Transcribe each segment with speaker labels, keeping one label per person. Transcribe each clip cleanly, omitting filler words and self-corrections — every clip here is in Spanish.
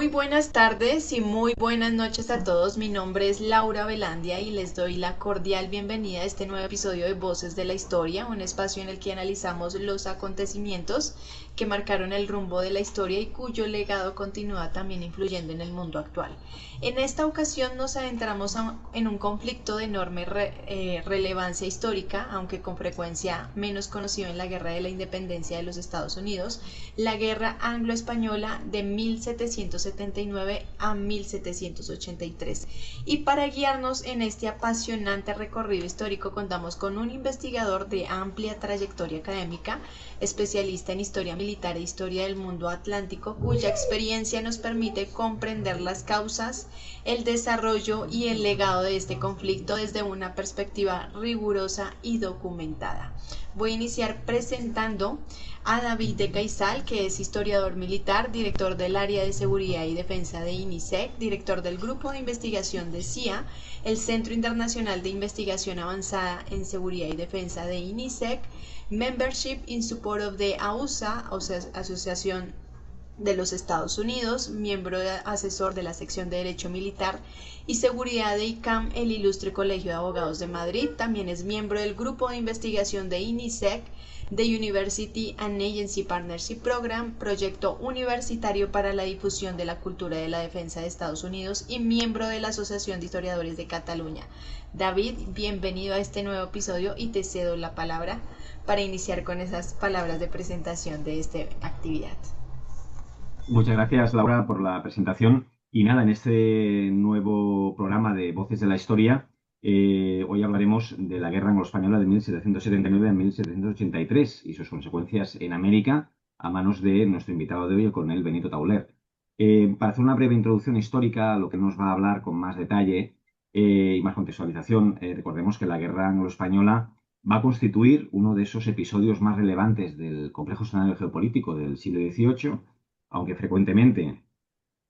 Speaker 1: buenas tardes y muy buenas noches a todos. Mi nombre es Laura Velandia y les doy la cordial bienvenida a este nuevo episodio de Voces de la Historia, un espacio en el que analizamos los acontecimientos que marcaron el rumbo de la historia y cuyo legado continúa también influyendo en el mundo actual. En esta ocasión nos adentramos en un conflicto de enorme relevancia histórica, aunque con frecuencia menos conocido en la Guerra de la Independencia de los Estados Unidos, la Guerra Anglo-Española de 1779 a 1783. Y para guiarnos en este apasionante recorrido histórico contamos con un investigador de amplia trayectoria académica, especialista en historia militar e historia del mundo atlántico, cuya experiencia nos permite comprender las causas, el desarrollo y el legado de este conflicto desde una perspectiva rigurosa y documentada. Voy a iniciar presentando a David de Caizal, que es historiador militar, director del área de seguridad y defensa de INISEC, director del grupo de investigación de CIA, el Centro Internacional de Investigación Avanzada en Seguridad y Defensa de INISEC, Membership in Support of the AUSA, Asociación de los Estados Unidos, miembro asesor de la sección de Derecho Militar y Seguridad de ICAM, el Ilustre Colegio de Abogados de Madrid. También es miembro del grupo de investigación de INISEC, The University and Agency Partnership Program, proyecto universitario para la difusión de la cultura de la defensa de Estados Unidos y miembro de la Asociación de Historiadores de Cataluña. David, bienvenido a este nuevo episodio y te cedo la palabra para iniciar con esas palabras de presentación de esta actividad.
Speaker 2: Muchas gracias, Laura, por la presentación. Y nada, en este nuevo programa de Voces de la Historia, hoy hablaremos de la Guerra Anglo-Española de 1779 a 1783 y sus consecuencias en América a manos de nuestro invitado de hoy, el coronel Benito Tauler. Para hacer una breve introducción histórica, lo que nos va a hablar con más detalle y más contextualización, recordemos que la Guerra Anglo-Española va a constituir uno de esos episodios más relevantes del complejo escenario geopolítico del siglo XVIII, aunque frecuentemente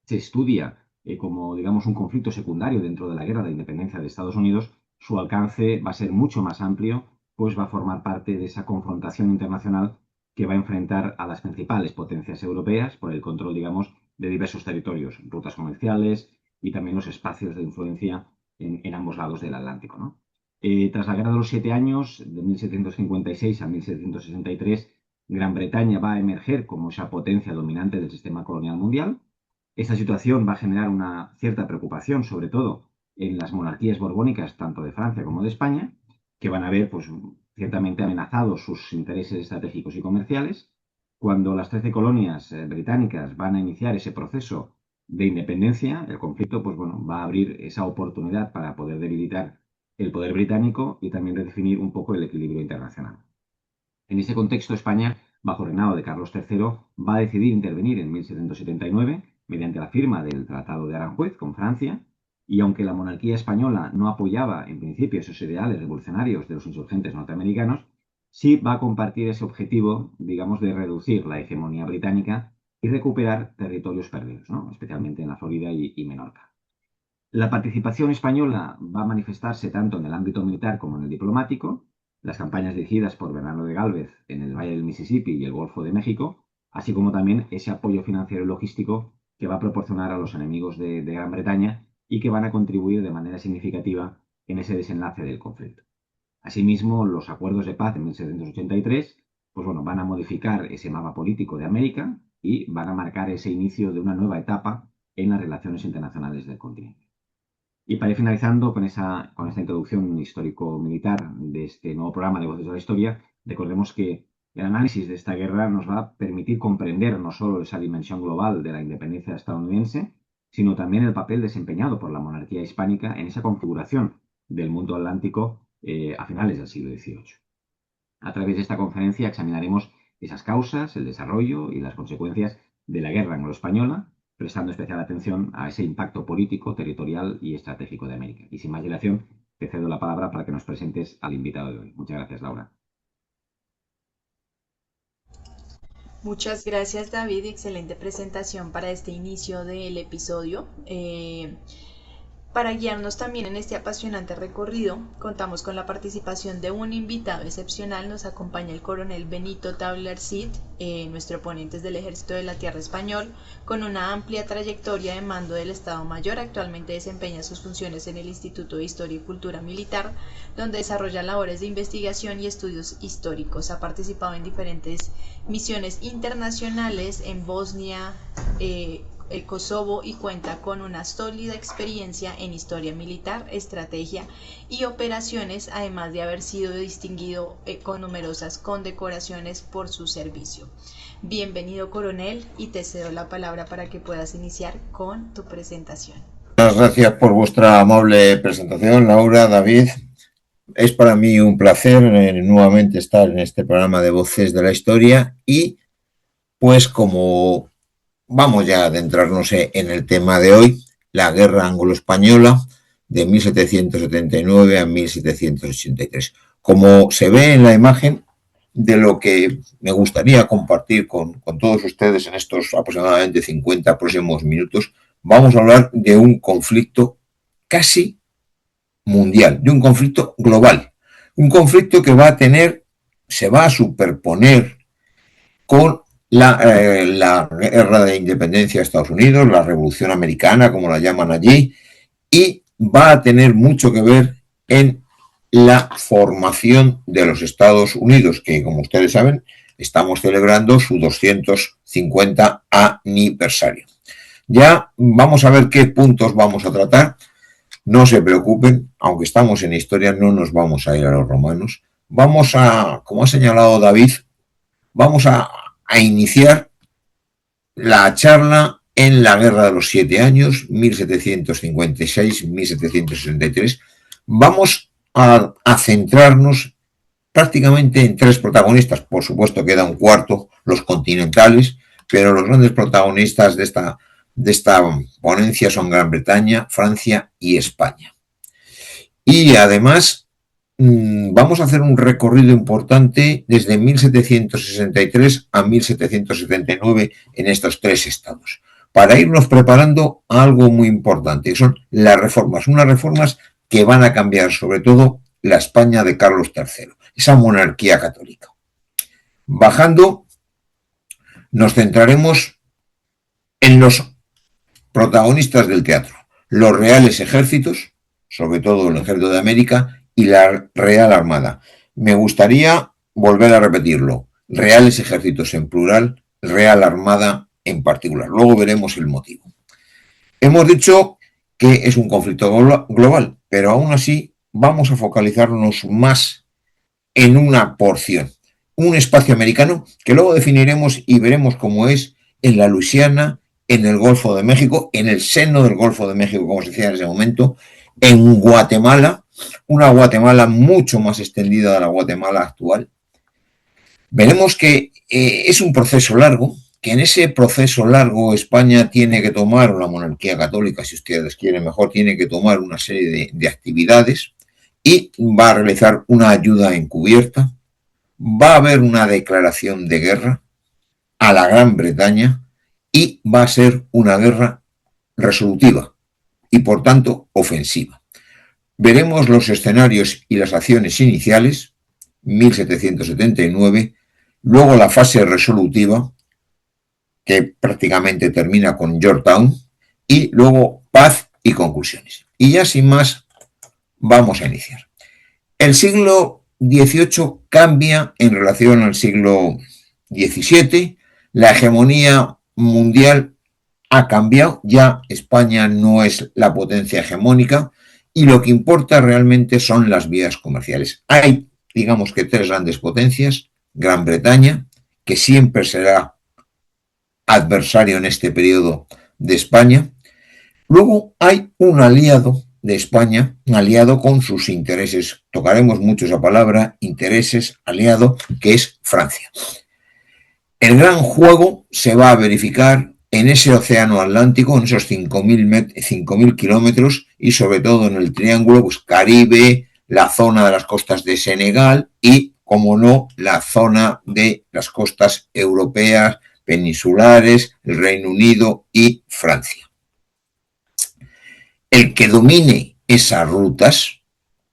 Speaker 2: se estudia como, digamos, un conflicto secundario dentro de la guerra de independencia de Estados Unidos, su alcance va a ser mucho más amplio, pues va a formar parte de esa confrontación internacional que va a enfrentar a las principales potencias europeas por el control, digamos, de diversos territorios, rutas comerciales y también los espacios de influencia en ambos lados del Atlántico, ¿no? Tras la Guerra de los 7 Años, de 1756 a 1763, Gran Bretaña va a emerger como esa potencia dominante del sistema colonial mundial. Esta situación va a generar una cierta preocupación, sobre todo en las monarquías borbónicas, tanto de Francia como de España, que van a ver, pues, ciertamente amenazados sus intereses estratégicos y comerciales. Cuando las 13 colonias británicas van a iniciar ese proceso de independencia, el conflicto, pues bueno, va a abrir esa oportunidad para poder debilitar el poder británico y también redefinir un poco el equilibrio internacional. En ese contexto, España, bajo el reinado de Carlos III, va a decidir intervenir en 1779 mediante la firma del Tratado de Aranjuez con Francia, y aunque la monarquía española no apoyaba en principio esos ideales revolucionarios de los insurgentes norteamericanos, sí va a compartir ese objetivo, digamos, de reducir la hegemonía británica y recuperar territorios perdidos, ¿no? Especialmente en la Florida y Menorca. La participación española va a manifestarse tanto en el ámbito militar como en el diplomático. Las campañas dirigidas por Bernardo de Gálvez en el Valle del Mississippi y el Golfo de México, así como también ese apoyo financiero y logístico que va a proporcionar a los enemigos de Gran Bretaña y que van a contribuir de manera significativa en ese desenlace del conflicto. Asimismo, los acuerdos de paz de 1783, pues bueno, van a modificar ese mapa político de América y van a marcar ese inicio de una nueva etapa en las relaciones internacionales del continente. Y para ir finalizando con esta introducción histórico-militar de este nuevo programa de Voces de la Historia, recordemos que el análisis de esta guerra nos va a permitir comprender no solo esa dimensión global de la independencia estadounidense, sino también el papel desempeñado por la monarquía hispánica en esa configuración del mundo atlántico a finales del siglo XVIII. A través de esta conferencia examinaremos esas causas, el desarrollo y las consecuencias de la guerra anglo-española, prestando especial atención a ese impacto político, territorial y estratégico de América. Y sin más dilación, te cedo la palabra para que nos presentes al invitado de hoy. Muchas gracias, Laura.
Speaker 1: Muchas gracias, David. Excelente presentación para este inicio del episodio. Para guiarnos también en este apasionante recorrido, contamos con la participación de un invitado excepcional. Nos acompaña el coronel Benito Tabler Cid, nuestro ponente es del Ejército de la Tierra Español, con una amplia trayectoria de mando del Estado Mayor. Actualmente desempeña sus funciones en el Instituto de Historia y Cultura Militar, donde desarrolla labores de investigación y estudios históricos. Ha participado en diferentes misiones internacionales en Bosnia, el Kosovo, y cuenta con una sólida experiencia en historia militar, estrategia y operaciones, además de haber sido distinguido con numerosas condecoraciones por su servicio. Bienvenido, coronel, y te cedo la palabra para que puedas iniciar con tu presentación.
Speaker 3: Muchas gracias por vuestra amable presentación, Laura, David. Es para mí un placer nuevamente estar en este programa de Voces de la Historia y pues como vamos ya a adentrarnos en el tema de hoy, la Guerra Anglo-Española de 1779 a 1783. Como se ve en la imagen, de lo que me gustaría compartir con todos ustedes en estos aproximadamente 50 próximos minutos, vamos a hablar de un conflicto casi mundial, de un conflicto global, un conflicto que se va a superponer con la guerra de independencia de Estados Unidos, la Revolución Americana, como la llaman allí, y va a tener mucho que ver en la formación de los Estados Unidos, que como ustedes saben, estamos celebrando su 250 aniversario. Ya vamos a ver qué puntos vamos a tratar. No se preocupen, aunque estamos en historia, no nos vamos a ir a los romanos. Vamos a, como ha señalado David, vamos a iniciar la charla en la Guerra de los 7 Años, 1756-1763. Vamos a centrarnos prácticamente en 3 protagonistas. Por supuesto queda un cuarto, los continentales, pero los grandes protagonistas de esta ponencia son Gran Bretaña, Francia y España. Y además vamos a hacer un recorrido importante desde 1763 a 1779 en estos 3 estados, para irnos preparando a algo muy importante, que son las reformas, unas reformas que van a cambiar sobre todo la España de Carlos III, esa monarquía católica. Bajando, nos centraremos en los protagonistas del teatro, los reales ejércitos, sobre todo el Ejército de América, y la Real Armada. Me gustaría volver a repetirlo, reales ejércitos en plural, Real Armada en particular. Luego veremos el motivo. Hemos dicho que es un conflicto global, pero aún así vamos a focalizarnos más en una porción, un espacio americano que luego definiremos y veremos cómo es en la Luisiana, en el Golfo de México, en el seno del Golfo de México, como se decía en ese momento, en Guatemala, una Guatemala mucho más extendida de la Guatemala actual. Veremos que es un proceso largo, que en ese proceso largo España tiene que tomar, la monarquía católica, si ustedes quieren mejor, tiene que tomar una serie de actividades y va a realizar una ayuda encubierta, va a haber una declaración de guerra a la Gran Bretaña y va a ser una guerra resolutiva y por tanto ofensiva. Veremos los escenarios y las acciones iniciales, 1779, luego la fase resolutiva, que prácticamente termina con Yorktown, y luego paz y conclusiones. Y ya sin más, vamos a iniciar. El siglo XVIII cambia en relación al siglo XVII, la hegemonía mundial ha cambiado, ya España no es la potencia hegemónica y lo que importa realmente son las vías comerciales. Hay, digamos que 3 grandes potencias, Gran Bretaña, que siempre será adversario en este periodo de España. Luego hay un aliado de España, un aliado con sus intereses, tocaremos mucho esa palabra, intereses, aliado, que es Francia. El gran juego se va a verificar en ese océano Atlántico, en esos 5.000 kilómetros y sobre todo en el triángulo pues, Caribe, la zona de las costas de Senegal y, como no, la zona de las costas europeas, peninsulares, el Reino Unido y Francia. El que domine esas rutas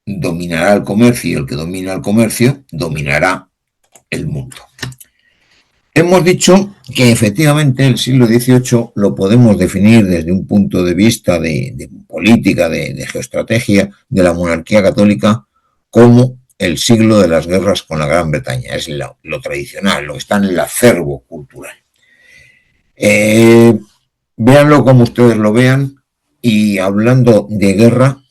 Speaker 3: dominará el comercio, y el que domina el comercio dominará el mundo. Hemos dicho que efectivamente el siglo XVIII lo podemos definir desde un punto de vista de política, de geoestrategia, de la monarquía católica, como el siglo de las guerras con la Gran Bretaña. Es lo tradicional, lo que está en el acervo cultural. Véanlo como ustedes lo vean, y hablando de guerra,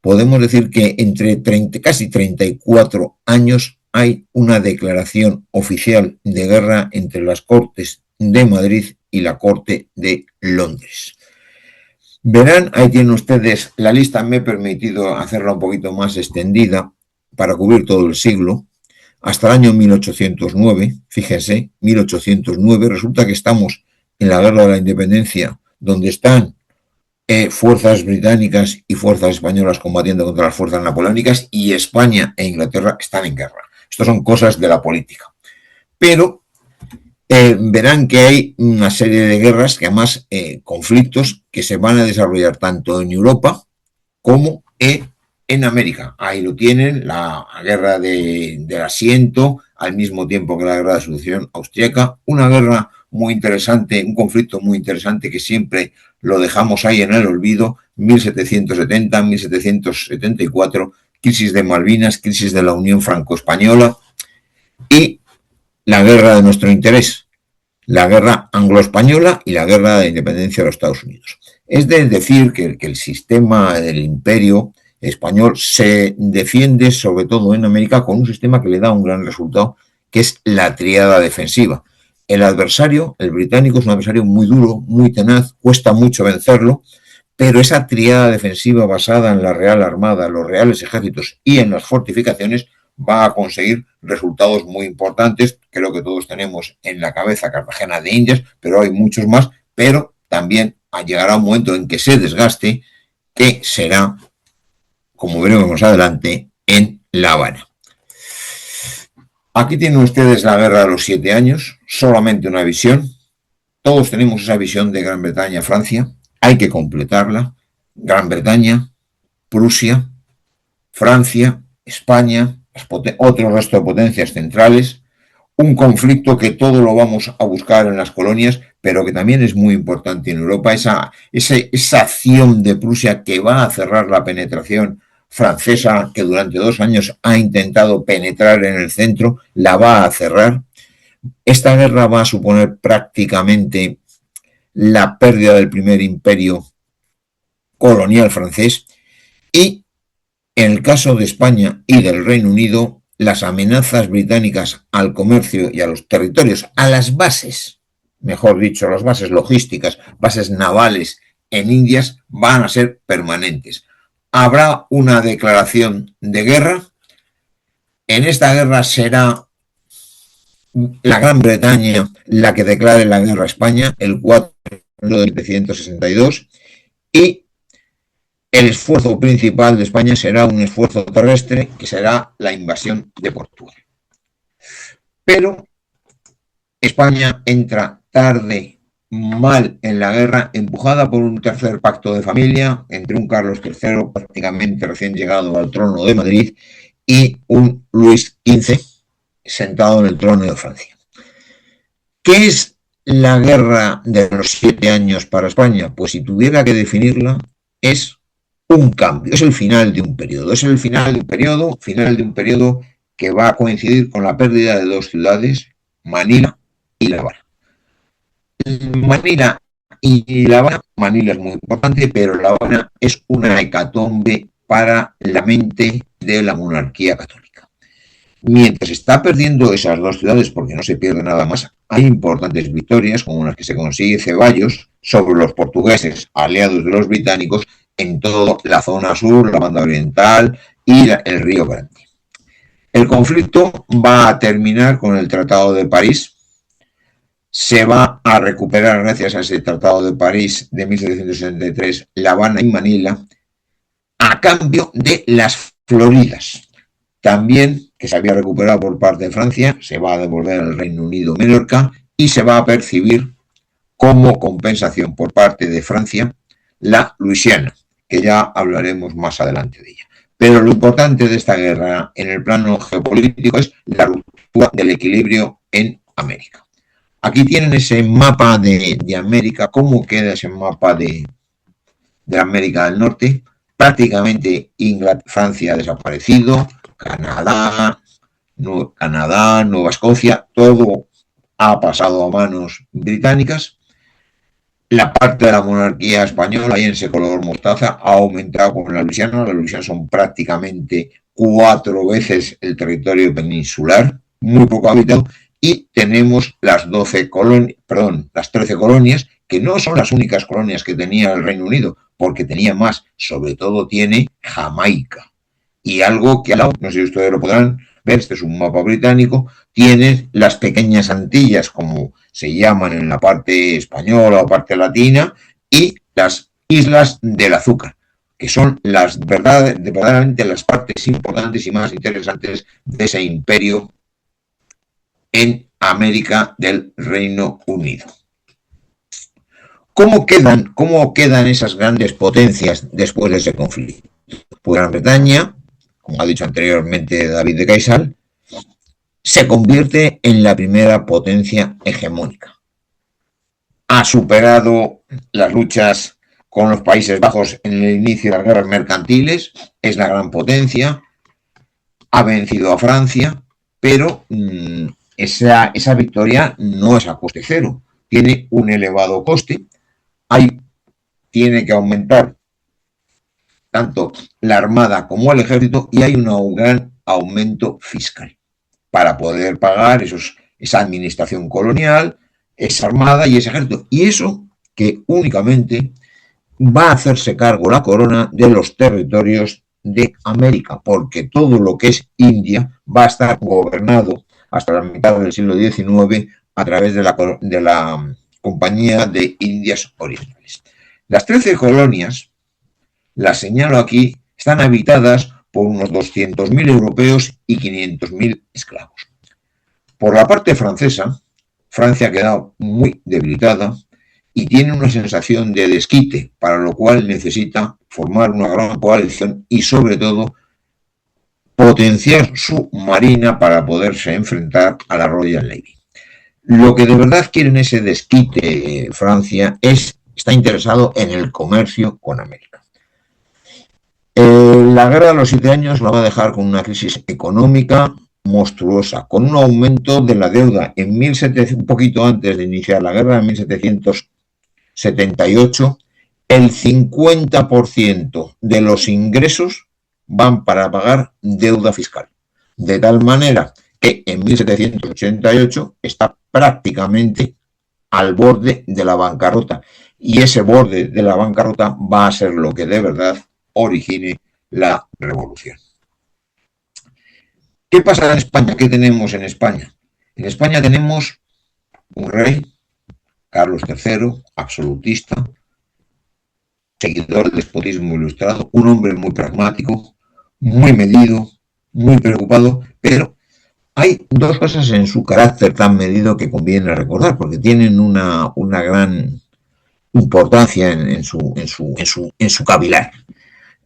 Speaker 3: podemos decir que entre casi 34 años hay una declaración oficial de guerra entre las Cortes de Madrid y la Corte de Londres. Verán, ahí tienen ustedes la lista. Me he permitido hacerla un poquito más extendida para cubrir todo el siglo, hasta el año 1809, fíjense, 1809, resulta que estamos en la Guerra de la Independencia, donde están fuerzas británicas y fuerzas españolas combatiendo contra las fuerzas napoleónicas, y España e Inglaterra están en guerra. Esto son cosas de la política. Pero verán que hay una serie de guerras, que además conflictos que se van a desarrollar tanto en Europa como en América. Ahí lo tienen, la guerra del asiento, al mismo tiempo que la guerra de sucesión austríaca, una guerra muy interesante, un conflicto muy interesante que siempre lo dejamos ahí en el olvido, 1770, 1774, crisis de Malvinas, crisis de la Unión Franco-Española, y la guerra de nuestro interés, la guerra anglo-española y la guerra de independencia de los Estados Unidos. Es de decir que el sistema del imperio español se defiende sobre todo en América con un sistema que le da un gran resultado, que es la triada defensiva. El adversario, el británico, es un adversario muy duro, muy tenaz, cuesta mucho vencerlo, pero esa triada defensiva basada en la Real Armada, los reales ejércitos y en las fortificaciones va a conseguir resultados muy importantes. Creo que todos tenemos en la cabeza Cartagena de Indias, pero hay muchos más, pero también llegará un momento en que se desgaste, que será, como veremos más adelante, en La Habana. Aquí tienen ustedes la Guerra de los 7 años, solamente una visión. Todos tenemos esa visión de Gran Bretaña-Francia, hay que completarla. Gran Bretaña, Prusia, Francia, España, otro resto de potencias centrales, un conflicto que todo lo vamos a buscar en las colonias, pero que también es muy importante en Europa, esa acción de Prusia que va a cerrar la penetración francesa, que durante 2 años ha intentado penetrar en el centro, la va a cerrar. Esta guerra va a suponer prácticamente la pérdida del primer imperio colonial francés, y en el caso de España y del Reino Unido, las amenazas británicas al comercio y a los territorios, a las bases, mejor dicho, las bases logísticas, bases navales en Indias, van a ser permanentes. Habrá una declaración de guerra. En esta guerra será la Gran Bretaña la que declare la guerra a España, el 4 de 1762, y el esfuerzo principal de España será un esfuerzo terrestre, que será la invasión de Portugal. Pero España entra tarde, mal en la guerra, empujada por un tercer pacto de familia entre un Carlos III prácticamente recién llegado al trono de Madrid y un Luis XV sentado en el trono de Francia. ¿Qué es la Guerra de los 7 años para España? Pues si tuviera que definirla, es un cambio, es el final de un periodo, es el final de un periodo que va a coincidir con la pérdida de 2 ciudades, Manila y La Habana. Manila es muy importante, pero La Habana es una hecatombe para la mente de la monarquía católica. Mientras está perdiendo esas 2 ciudades, porque no se pierde nada más, hay importantes victorias, como las que se consigue Ceballos sobre los portugueses, aliados de los británicos, en toda la zona sur, la banda oriental y el Río Grande. El conflicto va a terminar con el Tratado de París. Se va a recuperar, gracias a ese Tratado de París de 1763, La Habana y Manila, a cambio de las Floridas. También, que se había recuperado por parte de Francia, se va a devolver al Reino Unido Menorca, y se va a percibir como compensación por parte de Francia la Luisiana, que ya hablaremos más adelante de ella. Pero lo importante de esta guerra en el plano geopolítico es la ruptura del equilibrio en América. Aquí tienen ese mapa de América, cómo queda ese mapa de América del Norte. Prácticamente Francia ha desaparecido, Canadá, Nueva Escocia, todo ha pasado a manos británicas. La parte de la monarquía española, ahí en ese color mostaza, ha aumentado con la Luisiana. Las Luisianas son prácticamente 4 veces el territorio peninsular, muy poco habitado, y tenemos las 13 colonias, que no son las únicas colonias que tenía el Reino Unido, porque tenía más, sobre todo tiene Jamaica. Y algo que al lado, no sé si ustedes lo podrán ver, este es un mapa británico, tiene las pequeñas Antillas, como se llaman en la parte española o parte latina, y las Islas del Azúcar, que son verdaderamente las partes importantes y más interesantes de ese imperio en América del Reino Unido. ¿Cómo quedan esas grandes potencias después de ese conflicto? Pues Gran Bretaña, como ha dicho anteriormente David de Caysal, se convierte en la primera potencia hegemónica. Ha superado las luchas con los Países Bajos en el inicio de las guerras mercantiles, es la gran potencia, ha vencido a Francia, pero esa victoria no es a coste cero, tiene un elevado coste. Tiene que aumentar tanto la Armada como el Ejército y hay un gran aumento fiscal para poder pagar esa administración colonial, esa Armada y ese Ejército. Y eso que únicamente va a hacerse cargo la corona de los territorios de América, porque todo lo que es India va a estar gobernado hasta la mitad del siglo XIX a través de la Compañía de Indias Orientales. Las 13 colonias, las señalo aquí, están habitadas por unos 200.000 europeos y 500.000 esclavos. Por la parte francesa, Francia ha quedado muy debilitada y tiene una sensación de desquite, para lo cual necesita formar una gran coalición y, sobre todo, potenciar su marina para poderse enfrentar a la Royal Navy. Lo que de verdad quiere en ese desquite Francia está interesado en el comercio con América. La guerra de los 7 años la va a dejar con una crisis económica monstruosa, con un aumento de la deuda. Un poquito antes de iniciar la guerra, en 1778, el 50% de los ingresos van para pagar deuda fiscal. De tal manera que en 1788 está prácticamente al borde de la bancarrota. Y ese borde de la bancarrota va a ser lo que de verdad origine la revolución. ¿Qué pasa en España? ¿Qué tenemos en España? En España tenemos un rey, Carlos III, absolutista, seguidor del despotismo ilustrado, un hombre muy pragmático, muy medido, muy preocupado, pero hay 2 cosas en su carácter tan medido que conviene recordar, porque tienen una gran importancia en su cavilar.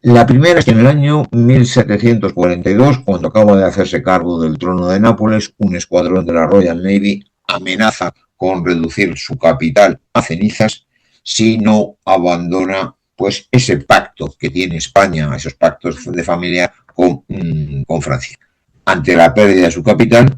Speaker 3: La primera es que en el año 1742, cuando acaba de hacerse cargo del trono de Nápoles, un escuadrón de la Royal Navy amenaza con reducir su capital a cenizas si no abandona pues ese pacto que tiene España, esos pactos de familia con Francia. Ante la pérdida de su capital,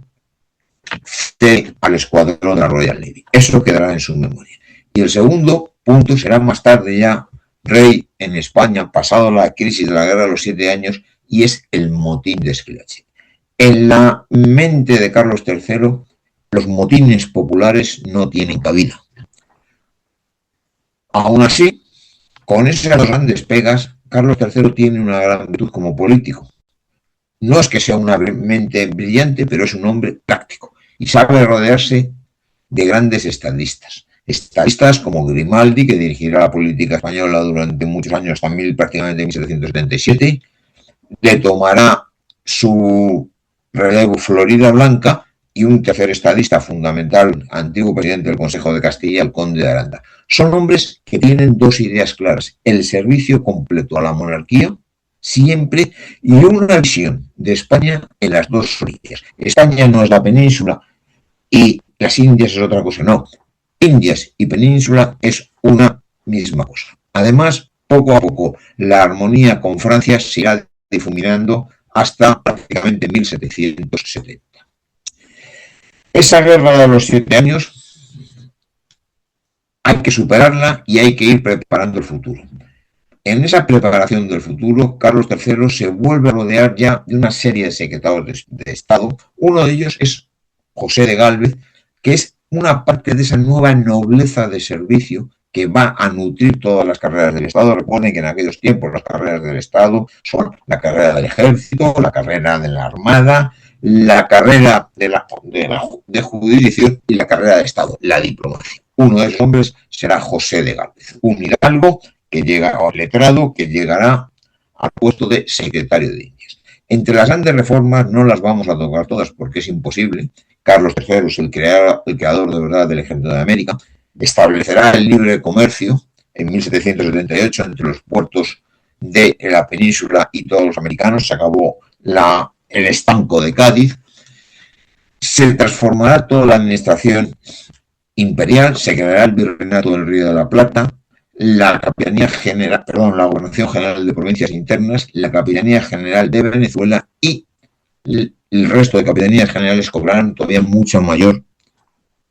Speaker 3: cede al escuadrón de la Royal Navy. Eso quedará en su memoria. Y el segundo punto será más tarde ya rey en España, pasado la crisis de la guerra de los 7 años, y es el motín de Esquilache. En la mente de Carlos III, los motines populares no tienen cabida. Aún así, con esas 2 grandes pegas, Carlos III tiene una gran virtud como político. No es que sea una mente brillante, pero es un hombre práctico y sabe rodearse de grandes estadistas. Estadistas como Grimaldi, que dirigirá la política española durante muchos años, hasta prácticamente 1777, le tomará su relevo Floridablanca y un tercer estadista fundamental, antiguo presidente del Consejo de Castilla, el conde de Aranda. Son hombres que tienen dos ideas claras: el servicio completo a la monarquía, siempre, y una visión de España en las dos orillas. España no es la península y las Indias es otra cosa, no. Indias y península es una misma cosa. Además, poco a poco, la armonía con Francia se irá difuminando hasta prácticamente 1770. Esa guerra de los 7 años hay que superarla y hay que ir preparando el futuro. En esa preparación del futuro, Carlos III se vuelve a rodear ya de una serie de secretarios de Estado. Uno de ellos es José de Gálvez, que es una parte de esa nueva nobleza de servicio que va a nutrir todas las carreras del Estado. Recuerden que en aquellos tiempos las carreras del Estado son la carrera del Ejército, la carrera de la Armada, la carrera de jurisdicción y la carrera de Estado, la diplomacia. Uno de esos hombres será José de Gálvez, un hidalgo que llega al letrado, que llegará al puesto de secretario de Indias. Entre las grandes reformas no las vamos a tocar todas porque es imposible. Carlos III es el creador de verdad del Ejército de América. Establecerá el libre comercio en 1778 entre los puertos de la península y todos los americanos. Se acabó el estanco de Cádiz. Se transformará toda la administración imperial, se creará el virreinato del Río de la Plata, la Gobernación General de Provincias Internas, la Capitanía General de Venezuela y el resto de capitanías generales cobrarán todavía mucha mayor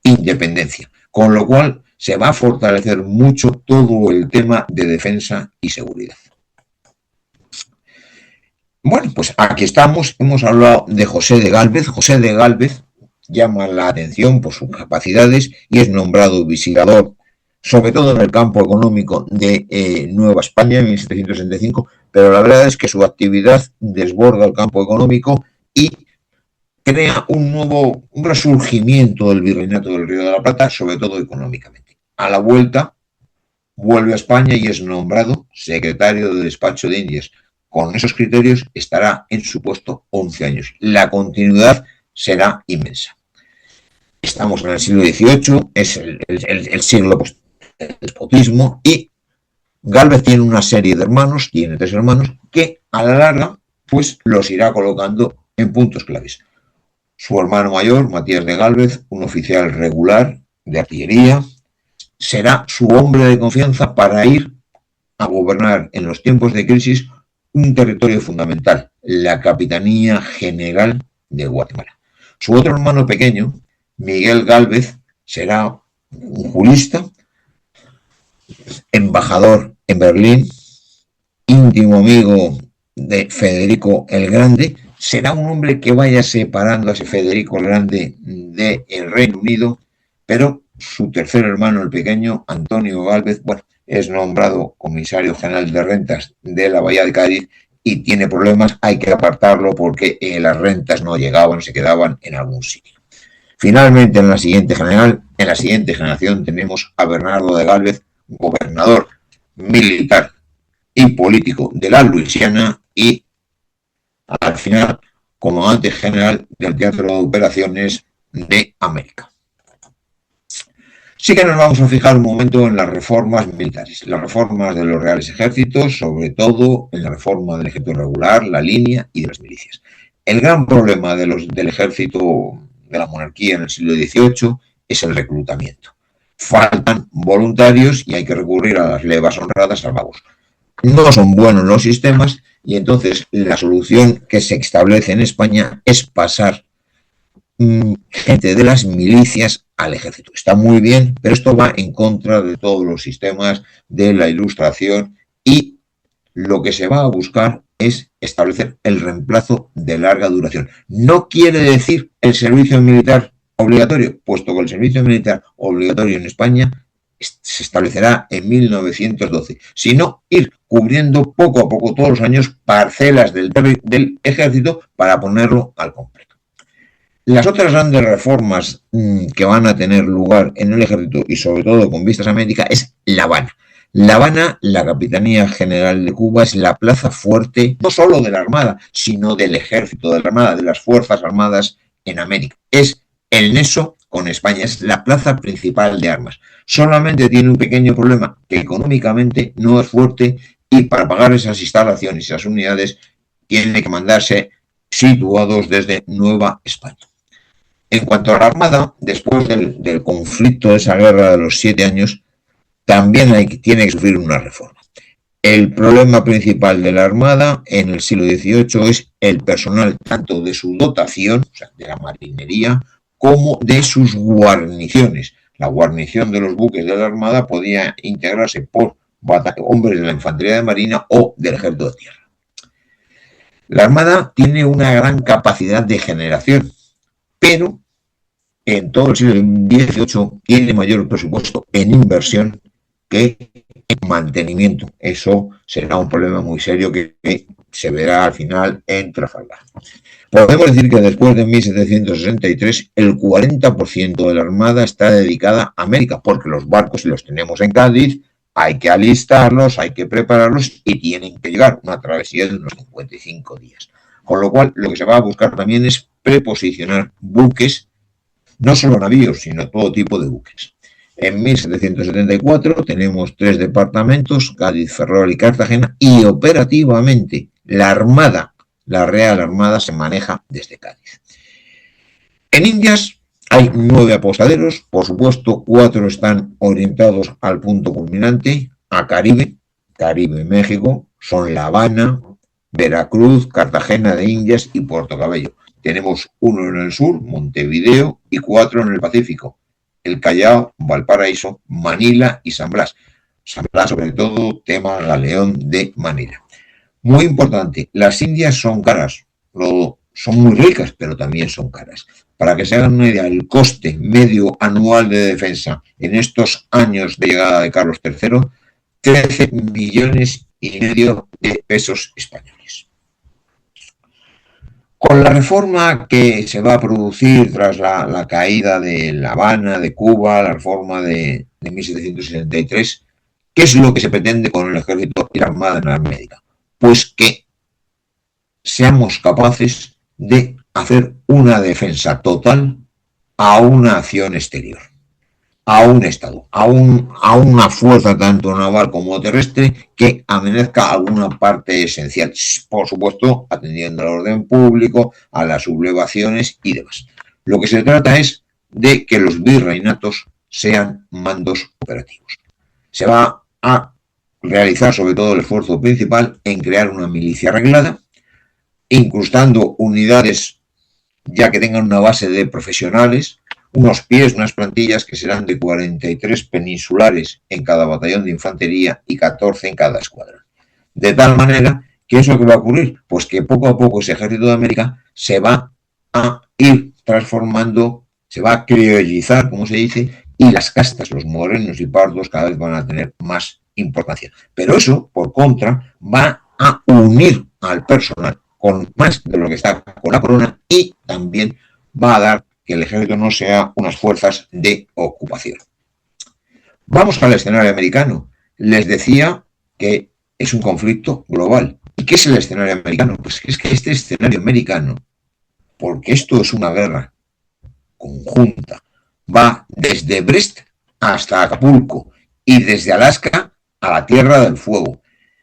Speaker 3: independencia, con lo cual se va a fortalecer mucho todo el tema de defensa y seguridad. Bueno, pues aquí estamos, hemos hablado de José de Gálvez. José de Gálvez llama la atención por sus capacidades y es nombrado visitador, sobre todo en el campo económico de Nueva España en 1765, pero la verdad es que su actividad desborda el campo económico y crea un resurgimiento del virreinato del Río de la Plata, sobre todo económicamente. A la vuelta, vuelve a España y es nombrado secretario del Despacho de Indias. Con esos criterios estará en su puesto 11 años. La continuidad será inmensa. Estamos en el siglo XVIII, es el siglo del despotismo, y Gálvez tiene una serie de hermanos, tiene 3 hermanos, que a la larga pues los irá colocando en puntos claves. Su hermano mayor, Matías de Gálvez, un oficial regular de artillería, será su hombre de confianza para ir a gobernar en los tiempos de crisis un territorio fundamental, la Capitanía General de Guatemala. Su otro hermano pequeño, Miguel Gálvez, será un jurista, embajador en Berlín, íntimo amigo de Federico el Grande. Será un hombre que vaya separando a ese Federico el Grande del Reino Unido, pero su tercer hermano, el pequeño, Antonio Gálvez, bueno, es nombrado comisario general de rentas de la Bahía de Cádiz y tiene problemas, hay que apartarlo porque las rentas no llegaban, se quedaban en algún sitio. Finalmente, en la siguiente generación tenemos a Bernardo de Gálvez, gobernador militar y político de la Luisiana y al final comandante general del Teatro de Operaciones de América. Sí que nos vamos a fijar un momento en las reformas militares, las reformas de los reales ejércitos, sobre todo en la reforma del ejército regular, la línea y de las milicias. El gran problema del ejército de la monarquía en el siglo XVIII es el reclutamiento. Faltan voluntarios y hay que recurrir a las levas honradas a vagos. No son buenos los sistemas y entonces la solución que se establece en España es pasar gente de las milicias al ejército. Está muy bien, pero esto va en contra de todos los sistemas de la Ilustración y lo que se va a buscar es establecer el reemplazo de larga duración. No quiere decir el servicio militar obligatorio, puesto que el servicio militar obligatorio en España se establecerá en 1912, sino ir cubriendo poco a poco todos los años parcelas del ejército para ponerlo al completo. Las otras grandes reformas que van a tener lugar en el ejército y sobre todo con vistas a América es La Habana. La Habana, la Capitanía General de Cuba, es la plaza fuerte no solo de la Armada, sino del ejército, de la Armada, de las Fuerzas Armadas en América. Es el nexo con España, es la plaza principal de armas. Solamente tiene un pequeño problema, que económicamente no es fuerte y para pagar esas instalaciones y esas unidades tiene que mandarse situados desde Nueva España. En cuanto a la Armada, después del conflicto de esa guerra de los 7 años, también tiene que sufrir una reforma. El problema principal de la Armada en el siglo XVIII es el personal tanto de su dotación, o sea, de la marinería, como de sus guarniciones. La guarnición de los buques de la Armada podía integrarse por hombres de la infantería de marina o del ejército de tierra. La Armada tiene una gran capacidad de generación, pero en todo el siglo XVIII tiene mayor presupuesto en inversión que en mantenimiento. Eso será un problema muy serio que se verá al final en Trafalgar. Podemos decir que después de 1763 el 40% de la Armada está dedicada a América, porque los barcos, si los tenemos en Cádiz, hay que alistarlos, hay que prepararlos y tienen que llegar una travesía de unos 55 días. Con lo cual, lo que se va a buscar también es preposicionar buques, no solo navíos, sino todo tipo de buques. En 1774 tenemos 3 departamentos, Cádiz, Ferrol y Cartagena, y operativamente la Armada, la Real Armada, se maneja desde Cádiz. En Indias hay 9 apostaderos, por supuesto, 4 están orientados al punto culminante, a Caribe, México, son La Habana, Veracruz, Cartagena de Indias y Puerto Cabello. Tenemos 1 en el sur, Montevideo, y 4 en el Pacífico, El Callao, Valparaíso, Manila y San Blas. San Blas, sobre todo, tema galeón de Manila. Muy importante, las Indias son caras, son muy ricas, pero también son caras. Para que se hagan una idea, el coste medio anual de defensa en estos años de llegada de Carlos III, 13 millones y medio de pesos españoles. Con la reforma que se va a producir tras la caída de La Habana, de Cuba, la reforma de 1763, ¿qué es lo que se pretende con el ejército y la armada en América? Pues que seamos capaces de hacer una defensa total a una acción exterior, a un Estado, a una fuerza tanto naval como terrestre que amenazca alguna parte esencial, por supuesto atendiendo al orden público, a las sublevaciones y demás. Lo que se trata es de que los virreinatos sean mandos operativos. Se va a realizar sobre todo el esfuerzo principal en crear una milicia reglada, incrustando unidades ya que tengan una base de profesionales, unos pies, unas plantillas que serán de 43 peninsulares en cada batallón de infantería y 14 en cada escuadrón. De tal manera que eso que va a ocurrir, pues que poco a poco ese ejército de América se va a ir transformando, se va a criollizar, como se dice, y las castas, los morenos y pardos, cada vez van a tener más importancia. Pero eso, por contra, va a unir al personal con más de lo que está con la corona y también va a dar que el ejército no sea unas fuerzas de ocupación. Vamos al escenario americano. Les decía que es un conflicto global. ¿Y qué es el escenario americano? Pues es que este escenario americano, porque esto es una guerra conjunta, va desde Brest hasta Acapulco y desde Alaska a la Tierra del Fuego,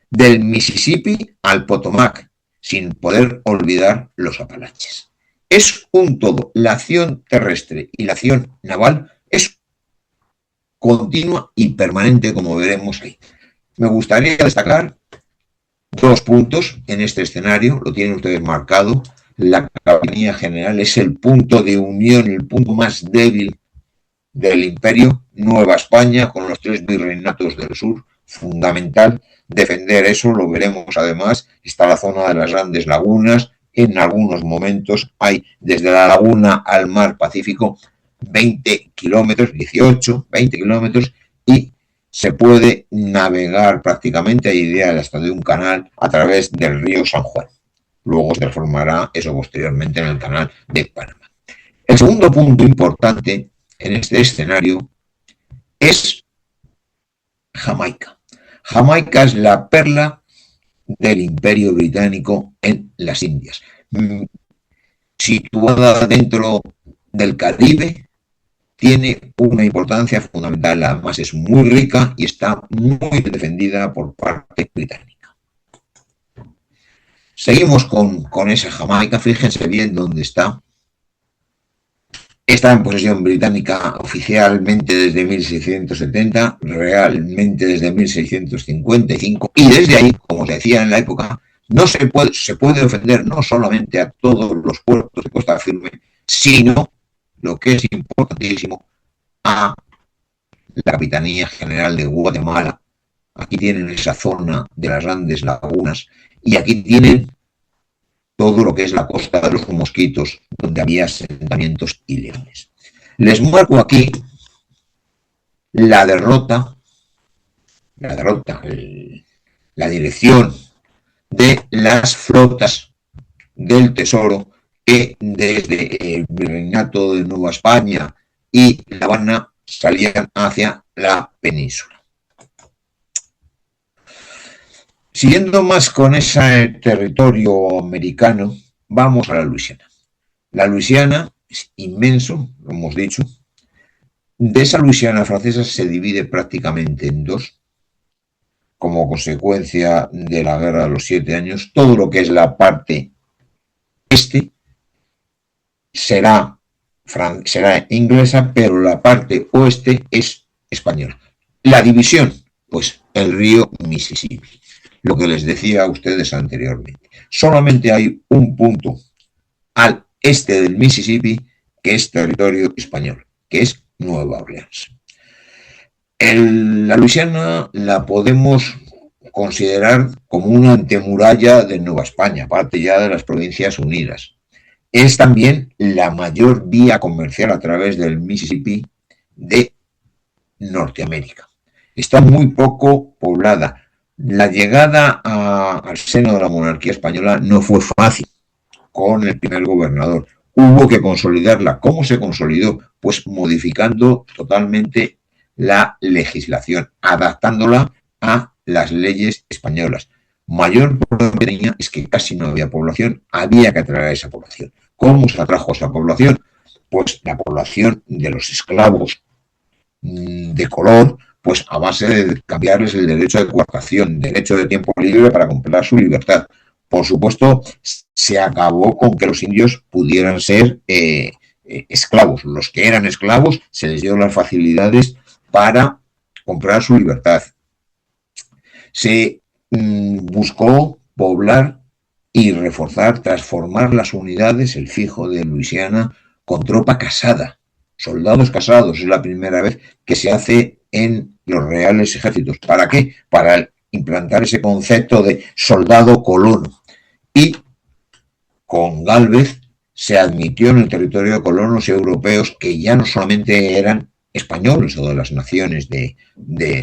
Speaker 3: del Mississippi al Potomac, sin poder olvidar los Apalaches. Es un todo. La acción terrestre y la acción naval es continua y permanente, como veremos ahí. Me gustaría destacar 2 puntos en este escenario, lo tienen ustedes marcado. La capitanía general es el punto de unión, el punto más débil del imperio. Nueva España, con los 3 virreinatos del sur, fundamental defender eso, lo veremos20 está la zona de las grandes lagunas, en algunos momentos hay desde la laguna al mar Pacífico 20 kilómetros, 18, 20 kilómetros, y se puede navegar prácticamente, hay idea hasta de un canal a través del río San Juan. Luego se transformará eso posteriormente en el canal de Panamá. El segundo punto importante en este escenario es Jamaica. Jamaica es la perla del Imperio Británico en las Indias, situada dentro del Caribe tiene una importancia fundamental, además es muy rica y está muy defendida por parte británica. Seguimos con esa Jamaica, fíjense bien dónde está. Está en posesión británica oficialmente desde 1670, realmente desde 1655, y desde ahí, como se decía en la época, no se puede ofender no solamente a todos los puertos de costa firme, sino, lo que es importantísimo, a la Capitanía General de Guatemala. Aquí tienen esa zona de las grandes lagunas y aquí tienen todo lo que es la costa de los Mosquitos, donde había asentamientos y leones. Les marco aquí la derrota, la dirección de las flotas del Tesoro que desde el Virreinato de Nueva España y La Habana salían hacia la península. Siguiendo más con ese territorio americano, vamos a la Luisiana. La Luisiana es inmenso, lo hemos dicho. De esa Luisiana francesa se divide prácticamente en dos, como consecuencia de la Guerra de los 7 años. Todo lo que es la parte este será inglesa, pero la parte oeste es española. La división, pues el río Mississippi. Lo que les decía a ustedes anteriormente. Solamente hay un punto al este del Mississippi que es territorio español, que es Nueva Orleans. La Luisiana la podemos considerar como una antemuralla de Nueva España, parte ya de las Provincias Unidas. Es también la mayor vía comercial a través del Mississippi de Norteamérica. Está muy poco poblada. La llegada al seno de la monarquía española no fue fácil con el primer gobernador. Hubo que consolidarla. ¿Cómo se consolidó? Pues modificando totalmente la legislación, adaptándola a las leyes españolas. Mayor problema que tenía es que casi no había población, había que atraer a esa población. ¿Cómo se atrajo a esa población? Pues la población de los esclavos de color, pues a base de cambiarles el derecho de coartación, derecho de tiempo libre para comprar su libertad. Por supuesto, se acabó con que los indios pudieran ser esclavos. Los que eran esclavos se les dio las facilidades para comprar su libertad. Se buscó poblar y reforzar, transformar las unidades, el fijo de Luisiana, con tropa casada, soldados casados. Es la primera vez que se hace en los reales ejércitos. ¿Para qué? Para implantar ese concepto de soldado colono. Y con Gálvez se admitió en el territorio de colonos europeos que ya no solamente eran españoles o de las naciones de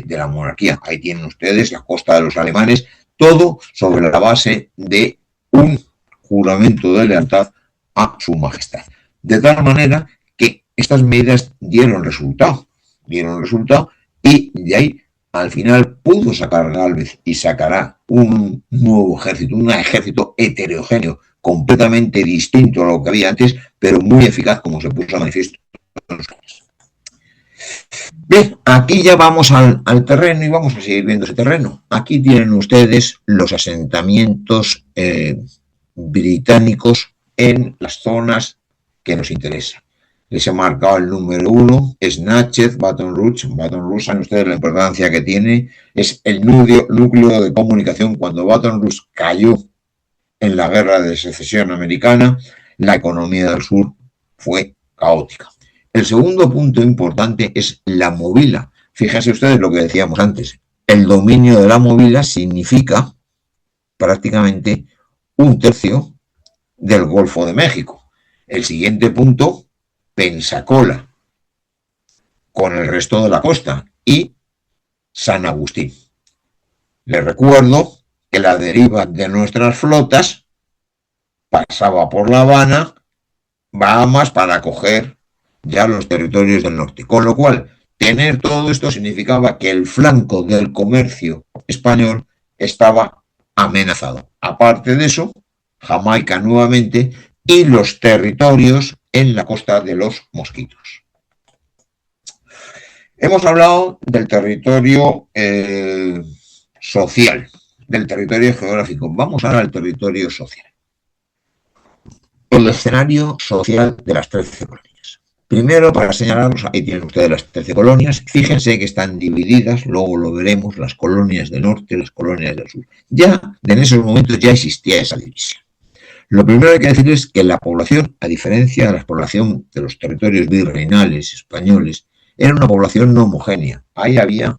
Speaker 3: la monarquía. Ahí tienen ustedes la costa de los alemanes, todo sobre la base de un juramento de lealtad a su majestad. De tal manera que estas medidas dieron resultado y de ahí al final pudo sacar Gálvez y sacará un nuevo ejército, un ejército heterogéneo, completamente distinto a lo que había antes, pero muy eficaz, como se puso a manifiesto en los años. Bien, aquí ya vamos al terreno y vamos a seguir viendo ese terreno. Aquí tienen ustedes los asentamientos británicos en las zonas que nos interesan. Les he marcado el número 1, es Natchez, Baton Rouge. Baton Rouge, saben ustedes la importancia que tiene, es el núcleo de comunicación. Cuando Baton Rouge cayó en la guerra de secesión americana, la economía del sur fue caótica. El segundo punto importante es la movila. Fíjense ustedes lo que decíamos antes. El dominio de la movila significa prácticamente 1/3 del Golfo de México. El siguiente punto, Pensacola, con el resto de la costa, y San Agustín. Les recuerdo que la deriva de nuestras flotas pasaba por La Habana, Bahamas, para coger ya los territorios del norte. Con lo cual, tener todo esto significaba que el flanco del comercio español estaba amenazado. Aparte de eso, Jamaica nuevamente y los territorios en la costa de los Mosquitos. Hemos hablado del territorio social, del territorio geográfico. Vamos ahora al territorio social. El escenario social de las 13 colonias. Primero, para señalaros, ahí tienen ustedes las 13 colonias. Fíjense que están divididas, luego lo veremos, las colonias del norte y las colonias del sur. Ya en esos momentos ya existía esa división. Lo primero que hay que decir es que la población, a diferencia de la población de los territorios virreinales españoles, era una población no homogénea. Ahí había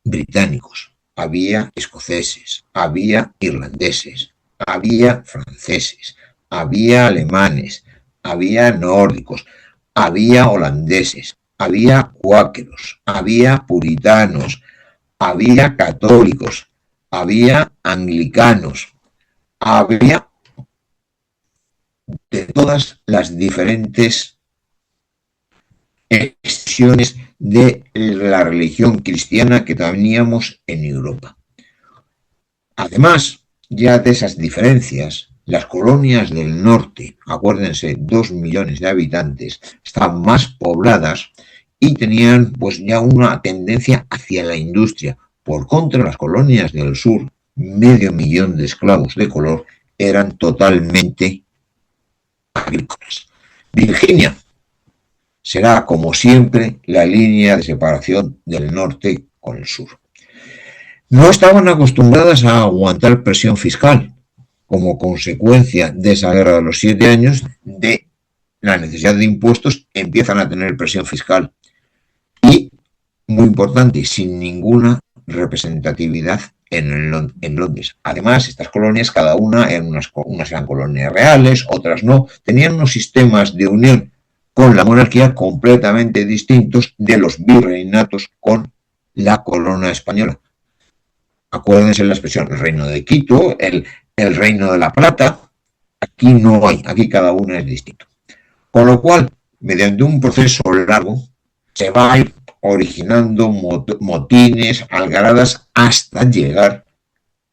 Speaker 3: británicos, había escoceses, había irlandeses, había franceses, había alemanes, había nórdicos, había holandeses, había cuáqueros, había puritanos, había católicos, había anglicanos, había de todas las diferentes expresiones de la religión cristiana que teníamos en Europa. Además, ya de esas diferencias, las colonias del norte, acuérdense, 2 millones de habitantes, estaban más pobladas y tenían pues ya una tendencia hacia la industria. Por contra, las colonias del sur, 500.000 de esclavos de color, eran totalmente agrícolas. Virginia será, como siempre, la línea de separación del norte con el sur. No estaban acostumbradas a aguantar presión fiscal como consecuencia de esa guerra de los 7 años, de la necesidad de impuestos, empiezan a tener presión fiscal. Y, muy importante, sin ninguna representatividad en Londres. Además, estas colonias, cada una, unas eran colonias reales, otras no, tenían unos sistemas de unión con la monarquía completamente distintos de los virreinatos con la corona española. Acuérdense la expresión, el reino de Quito, el reino de la Plata. Aquí no hay, aquí cada uno es distinto. Con lo cual, mediante un proceso largo, se va a ir originando motines, algaradas, hasta llegar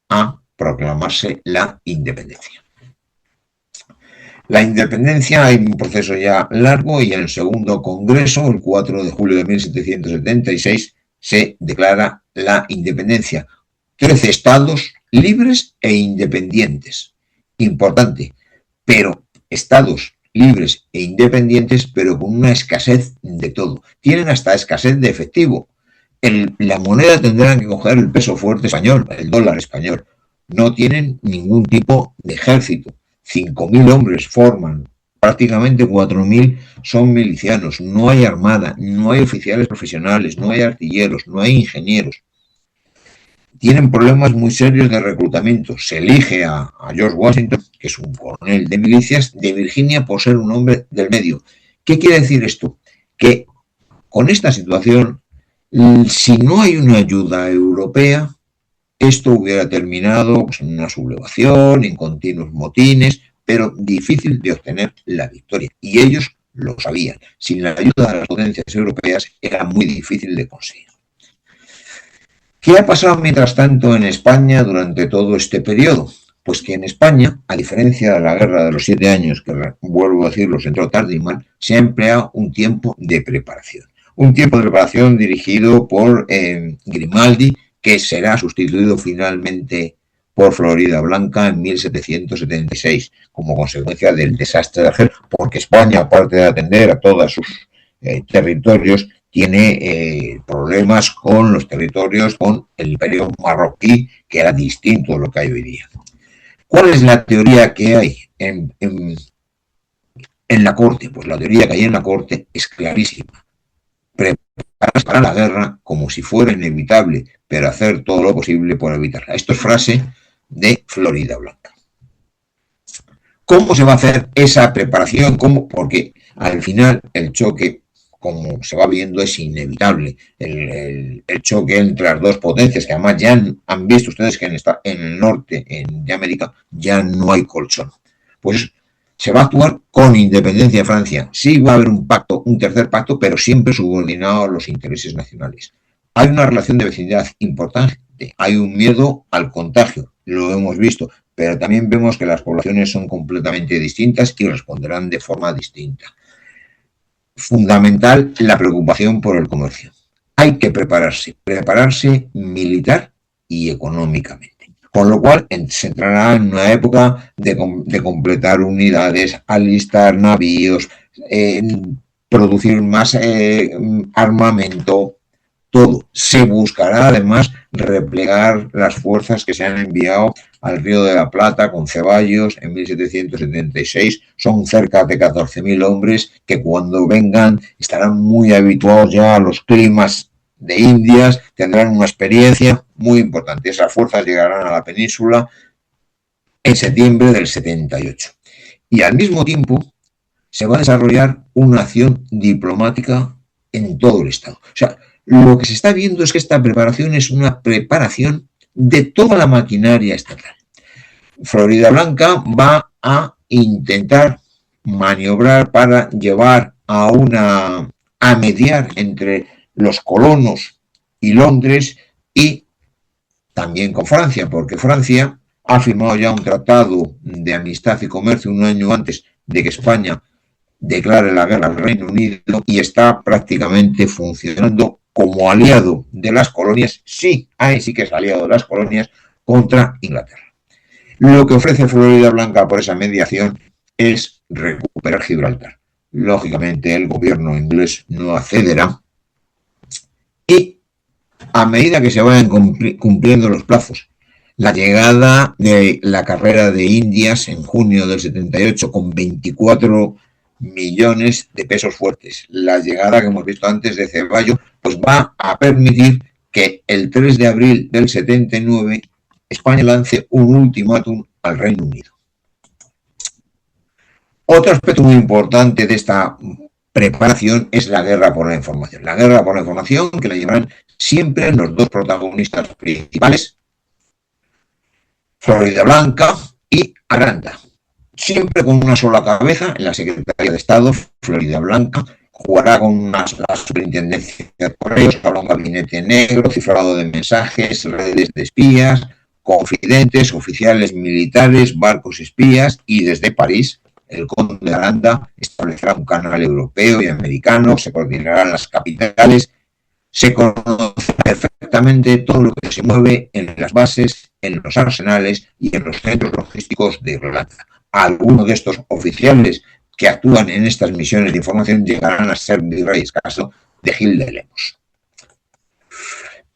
Speaker 3: a proclamarse la independencia. La independencia hay un proceso ya largo y en el segundo congreso, el 4 de julio de 1776, se declara la independencia. 13 estados libres e independientes. Importante, pero estados libres e independientes, pero con una escasez de todo. Tienen hasta escasez de efectivo. La moneda tendrá que coger el peso fuerte español, el dólar español. No tienen ningún tipo de ejército. 5.000 hombres forman, prácticamente 4.000 son milicianos. No hay armada, no hay oficiales profesionales, no hay artilleros, no hay ingenieros. Tienen problemas muy serios de reclutamiento. Se elige a George Washington, que es un coronel de milicias de Virginia, por ser un hombre del medio. ¿Qué quiere decir esto? Que con esta situación, si no hay una ayuda europea, esto hubiera terminado pues, en una sublevación, en continuos motines, pero difícil de obtener la victoria. Y ellos lo sabían. Sin la ayuda de las potencias europeas era muy difícil de conseguir. ¿Qué ha pasado mientras tanto en España durante todo este periodo? Pues que en España, a diferencia de la guerra de los 7 años, que vuelvo a decirlo, se entró tarde y mal, se ha empleado un tiempo de preparación. Un tiempo de preparación dirigido por Grimaldi, que será sustituido finalmente por Floridablanca en 1776, como consecuencia del desastre de Argel, porque España, aparte de atender a todos sus territorios, tiene problemas con los territorios, con el imperio marroquí, que era distinto de lo que hay hoy día. ¿Cuál es la teoría que hay en la corte? Pues la teoría que hay en la corte es clarísima. Prepararse para la guerra como si fuera inevitable, pero hacer todo lo posible por evitarla. Esto es frase de Floridablanca. ¿Cómo se va a hacer esa preparación? ¿Cómo? Porque al final el choque, como se va viendo, es inevitable. El choque entre las dos potencias, que además ya han visto ustedes que en el norte de América ya no hay colchón. Pues se va a actuar con independencia de Francia. Sí va a haber un pacto, un tercer pacto, pero siempre subordinado a los intereses nacionales. Hay una relación de vecindad importante, hay un miedo al contagio, lo hemos visto, pero también vemos que las poblaciones son completamente distintas y responderán de forma distinta. Fundamental la preocupación por el comercio. Hay que prepararse militar y económicamente. Con lo cual se entrará en una época de completar unidades, alistar navíos, producir más armamento, todo. Se buscará además replegar las fuerzas que se han enviado al Río de la Plata con Ceballos en 1776. Son cerca de 14.000 hombres que cuando vengan estarán muy habituados ya a los climas de Indias, tendrán una experiencia muy importante. Esas fuerzas llegarán a la península en septiembre del 78. Y al mismo tiempo se va a desarrollar una acción diplomática en todo el Estado. O sea, lo que se está viendo es que esta preparación es una preparación de toda la maquinaria estatal. Floridablanca va a intentar maniobrar para llevar a mediar entre los colonos y Londres y también con Francia, porque Francia ha firmado ya un tratado de amistad y comercio un año antes de que España declare la guerra al Reino Unido y está prácticamente funcionando como aliado de las colonias, sí que es aliado de las colonias, contra Inglaterra. Lo que ofrece Floridablanca por esa mediación es recuperar Gibraltar. Lógicamente el gobierno inglés no accederá y a medida que se vayan cumpliendo los plazos, la llegada de la carrera de Indias en junio del 78 con 24 millones de pesos fuertes. La llegada que hemos visto antes de Ceballos pues va a permitir que el 3 de abril del 79 España lance un ultimátum al Reino Unido. Otro aspecto muy importante de esta preparación es la guerra por la información. La guerra por la información que la llevarán siempre los dos protagonistas principales, Floridablanca y Aranda. Siempre con una sola cabeza en la Secretaría de Estado. Floridablanca jugará con la superintendencia de correos, habrá un gabinete negro, cifrado de mensajes, redes de espías, confidentes, oficiales militares, barcos espías, y desde París el conde de Aranda establecerá un canal europeo y americano, se coordinarán las capitales, se conoce perfectamente todo lo que se mueve en las bases, en los arsenales y en los centros logísticos de Irlanda. Algunos de estos oficiales que actúan en estas misiones de información llegarán a ser virreyes, caso de Gil de Lemos.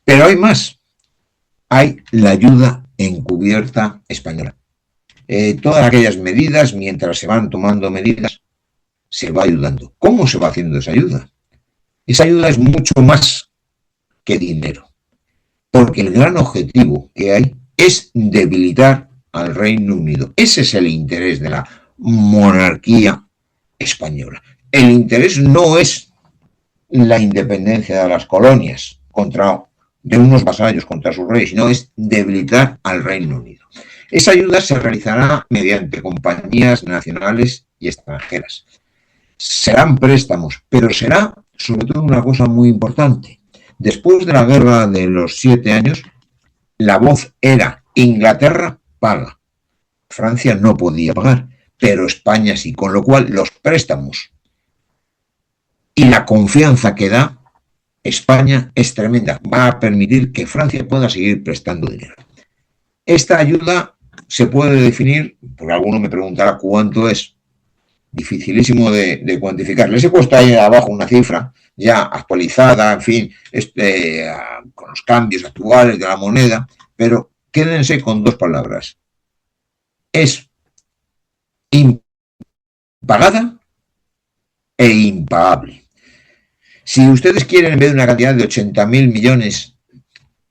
Speaker 3: Pero hay más. Hay la ayuda encubierta española. Todas aquellas medidas, mientras se van tomando medidas, se va ayudando. ¿Cómo se va haciendo esa ayuda? Esa ayuda es mucho más que dinero, porque el gran objetivo que hay es debilitar al Reino Unido. Ese es el interés de la monarquía española. El interés no es la independencia de las colonias de unos vasallos contra su rey, sino es debilitar al Reino Unido. Esa ayuda se realizará mediante compañías nacionales y extranjeras. Serán préstamos, pero será sobre todo una cosa muy importante. Después de la guerra de los 7 años, la voz era Inglaterra paga. Francia no podía pagar, pero España sí, con lo cual los préstamos y la confianza que da España es tremenda. Va a permitir que Francia pueda seguir prestando dinero. Esta ayuda se puede definir, porque alguno me preguntará cuánto es, dificilísimo de cuantificar. Les he puesto ahí abajo una cifra ya actualizada, en fin, con los cambios actuales de la moneda, pero quédense con 2 palabras. Es impagada e impagable. Si ustedes quieren, en vez de una cantidad de 80.000 millones,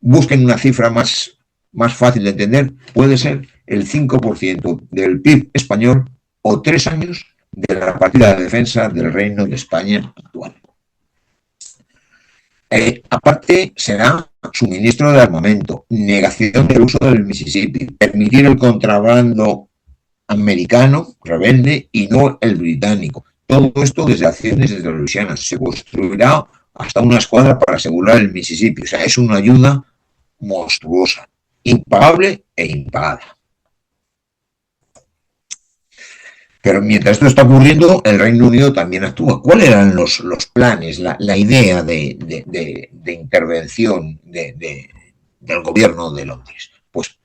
Speaker 3: busquen una cifra más fácil de entender, puede ser el 5% del PIB español o 3 años de la partida de defensa del Reino de España actual. Aparte, será suministro de armamento, negación del uso del Mississippi, permitir el contrabando americano rebelde y no el británico. Todo esto desde acciones desde Luisiana. Se construirá hasta una escuadra para asegurar el Mississippi. O sea, es una ayuda monstruosa, impagable e impagada. Pero mientras esto está ocurriendo, el Reino Unido también actúa. ¿Cuáles eran los planes, la idea de intervención del gobierno de Londres? Pues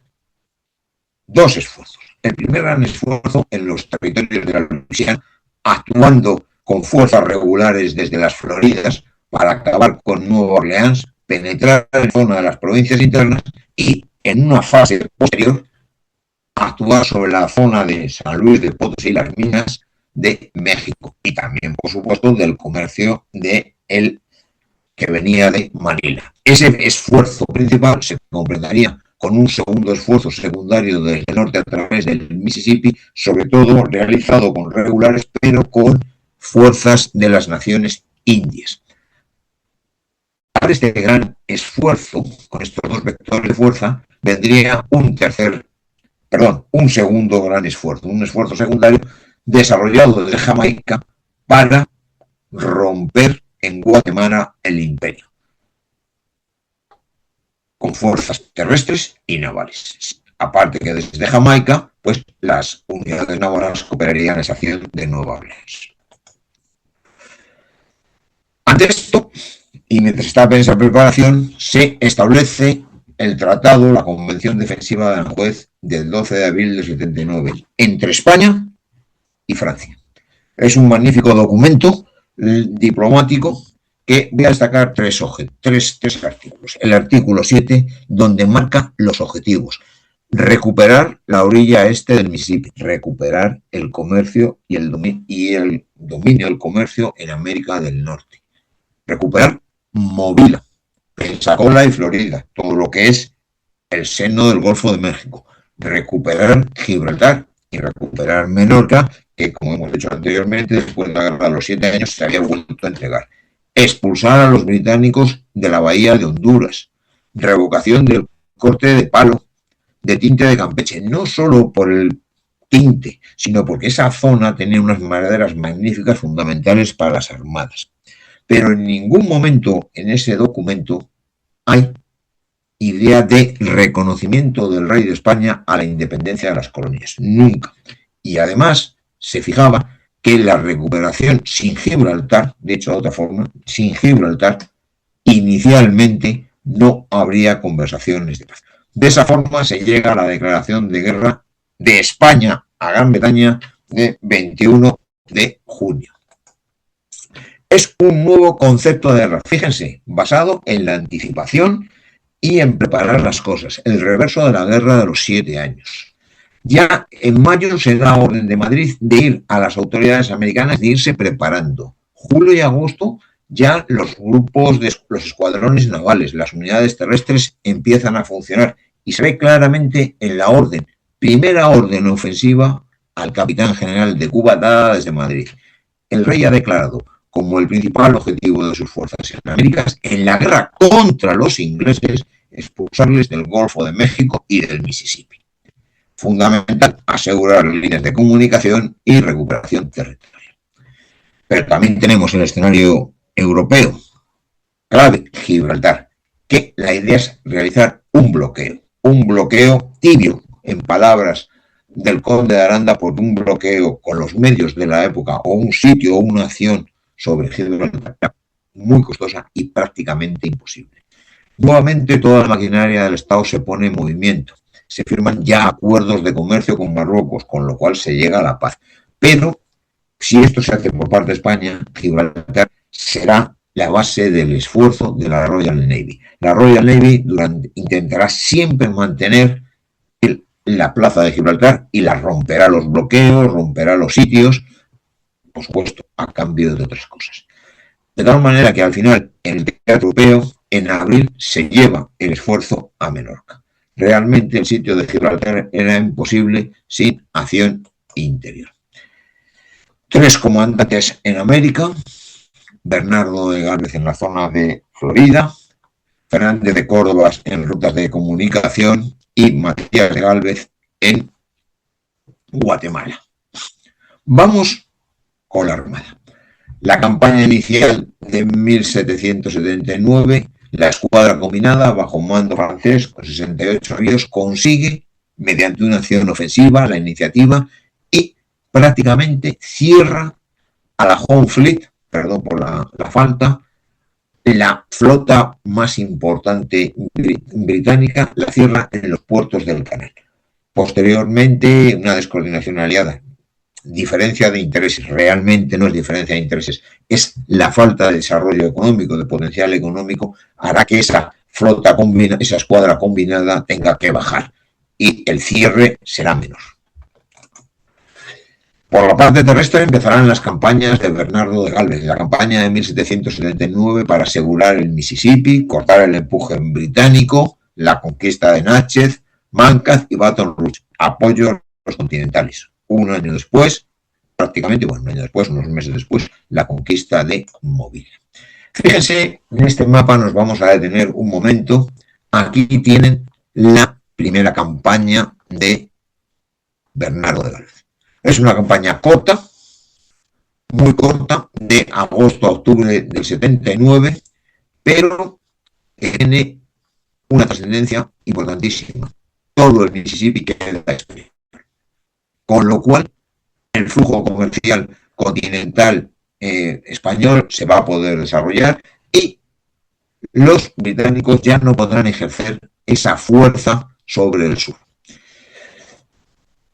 Speaker 3: dos esfuerzos. El primer gran esfuerzo en los territorios de la Luisiana, actuando con fuerzas regulares desde las Floridas para acabar con Nueva Orleans, penetrar en la zona de las provincias internas y, en una fase posterior, actuar sobre la zona de San Luis de Potosí y las minas de México, y también, por supuesto, del comercio que venía de Manila. Ese esfuerzo principal se comprendería con un segundo esfuerzo secundario desde el norte a través del Mississippi, sobre todo realizado con regulares, pero con fuerzas de las naciones indias. Para este gran esfuerzo, con estos dos vectores de fuerza, vendría un segundo gran esfuerzo, un esfuerzo secundario desarrollado desde Jamaica para romper en Guatemala el imperio, con fuerzas terrestres y navales. Aparte que desde Jamaica, pues las unidades navales cooperarían en esa acción de Nueva Orleans. Ante esto, y mientras estaba en esa preparación, se establece el tratado, la Convención Defensiva de Aranjuez del 12 de abril del 79, entre España y Francia. Es un magnífico documento diplomático que voy a destacar tres artículos. El artículo 7, donde marca los objetivos. Recuperar la orilla este del Mississippi, recuperar el comercio y el dominio del comercio en América del Norte. Recuperar Movila, Pensacola y Florida, todo lo que es el seno del Golfo de México. Recuperar Gibraltar y recuperar Menorca, que, como hemos dicho anteriormente, después de la guerra de los 7 años se había vuelto a entregar. Expulsar a los británicos de la bahía de Honduras. Revocación del corte de palo de tinte de Campeche, no solo por el tinte, sino porque esa zona tenía unas maderas magníficas fundamentales para las armadas. Pero en ningún momento en ese documento hay idea de reconocimiento del rey de España a la independencia de las colonias. Nunca. Y además se fijaba que la recuperación sin Gibraltar, de hecho de otra forma, sin Gibraltar, inicialmente no habría conversaciones de paz. De esa forma se llega a la declaración de guerra de España a Gran Bretaña de 21 de junio. Es un nuevo concepto de guerra, fíjense, basado en la anticipación y en preparar las cosas, el reverso de la guerra de los 7 años. Ya en mayo se da orden de Madrid de ir a las autoridades americanas de irse preparando. Julio y agosto ya los grupos de los escuadrones navales, las unidades terrestres empiezan a funcionar y se ve claramente en la orden, primera orden ofensiva al capitán general de Cuba dada desde Madrid. El rey ha declarado como el principal objetivo de sus fuerzas en América, en la guerra contra los ingleses, expulsarles del Golfo de México y del Mississippi. Fundamental, asegurar líneas de comunicación y recuperación territorial. Pero también tenemos el escenario europeo, clave, Gibraltar, que la idea es realizar un bloqueo tibio, en palabras del conde de Aranda, por un bloqueo con los medios de la época o un sitio o una acción sobre Gibraltar muy costosa y prácticamente imposible. Nuevamente toda la maquinaria del Estado se pone en movimiento. Se firman ya acuerdos de comercio con Marruecos, con lo cual se llega a la paz. Pero si esto se hace por parte de España, Gibraltar será la base del esfuerzo de la Royal Navy. La Royal Navy intentará siempre mantener la plaza de Gibraltar y la romperá los bloqueos, romperá los sitios, por supuesto, a cambio de otras cosas. De tal manera que al final, en el teatro europeo, en abril se lleva el esfuerzo a Menorca. Realmente el sitio de Gibraltar era imposible sin acción interior. 3 comandantes en América: Bernardo de Gálvez en la zona de Florida, Fernández de Córdoba en rutas de comunicación y Matías de Gálvez en Guatemala. Vamos con la Armada. La campaña inicial de 1779, la escuadra combinada bajo mando francés con 68 navíos consigue, mediante una acción ofensiva, la iniciativa y prácticamente cierra a la Home Fleet, perdón por la falta, la flota más importante británica, la cierra en los puertos del canal. Posteriormente, una descoordinación aliada, diferencia de intereses, realmente no es diferencia de intereses, es la falta de desarrollo económico, de potencial económico, hará que esa flota combinada, esa escuadra combinada tenga que bajar y el cierre será menor. Por la parte terrestre empezarán las campañas de Bernardo de Gálvez, la campaña de 1779 para asegurar el Mississippi, cortar el empuje británico, la conquista de Natchez, Monmouth y Baton Rouge, apoyo a los continentales. Un año después, prácticamente, bueno, un año después, unos meses después, la conquista de Mobile. Fíjense, en este mapa nos vamos a detener un momento. Aquí tienen la primera campaña de Bernardo de Gálvez. Es una campaña corta, muy corta, de agosto a octubre del 79, pero tiene una trascendencia importantísima. Todo el Mississippi queda exterior. Con lo cual, el flujo comercial continental español se va a poder desarrollar y los británicos ya no podrán ejercer esa fuerza sobre el sur.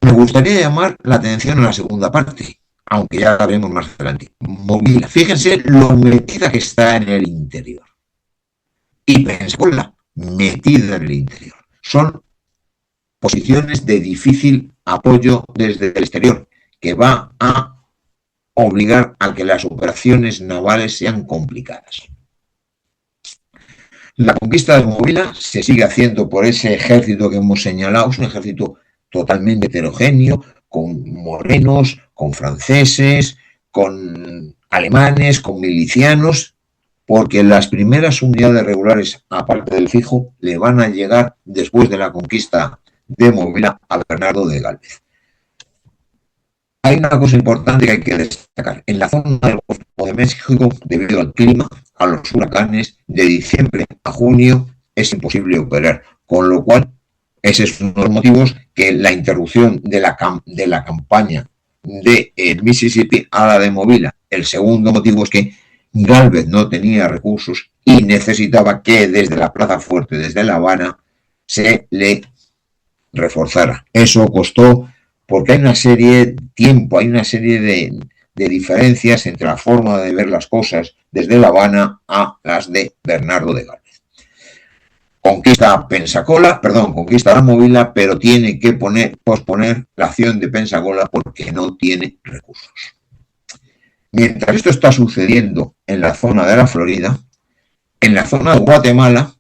Speaker 3: Me gustaría llamar la atención a la segunda parte, aunque ya la veremos más adelante. Mobile. Fíjense lo metida que está en el interior. Y Pensacola, metida en el interior. Son posiciones de difícil apoyo desde el exterior, que va a obligar a que las operaciones navales sean complicadas. La conquista de Mobile se sigue haciendo por ese ejército que hemos señalado, es un ejército totalmente heterogéneo, con morenos, con franceses, con alemanes, con milicianos, porque las primeras unidades regulares, aparte del fijo, le van a llegar después de la conquista de Mobile a Bernardo de Gálvez. Hay una cosa importante que hay que destacar. En la zona del Golfo de México, debido al clima, a los huracanes, de diciembre a junio es imposible operar, con lo cual ese es uno de los motivos que la interrupción de la campaña de Mississippi a la de Mobile. El segundo motivo es que Gálvez no tenía recursos y necesitaba que desde la Plaza Fuerte, desde La Habana, se le reforzara. Eso costó, porque hay una serie de tiempo, hay una serie de diferencias entre la forma de ver las cosas desde La Habana a las de Bernardo de Gálvez. Conquista la Mobile, pero tiene que posponer la acción de Pensacola porque no tiene recursos. Mientras esto está sucediendo en la zona de la Florida, en la zona de Guatemala,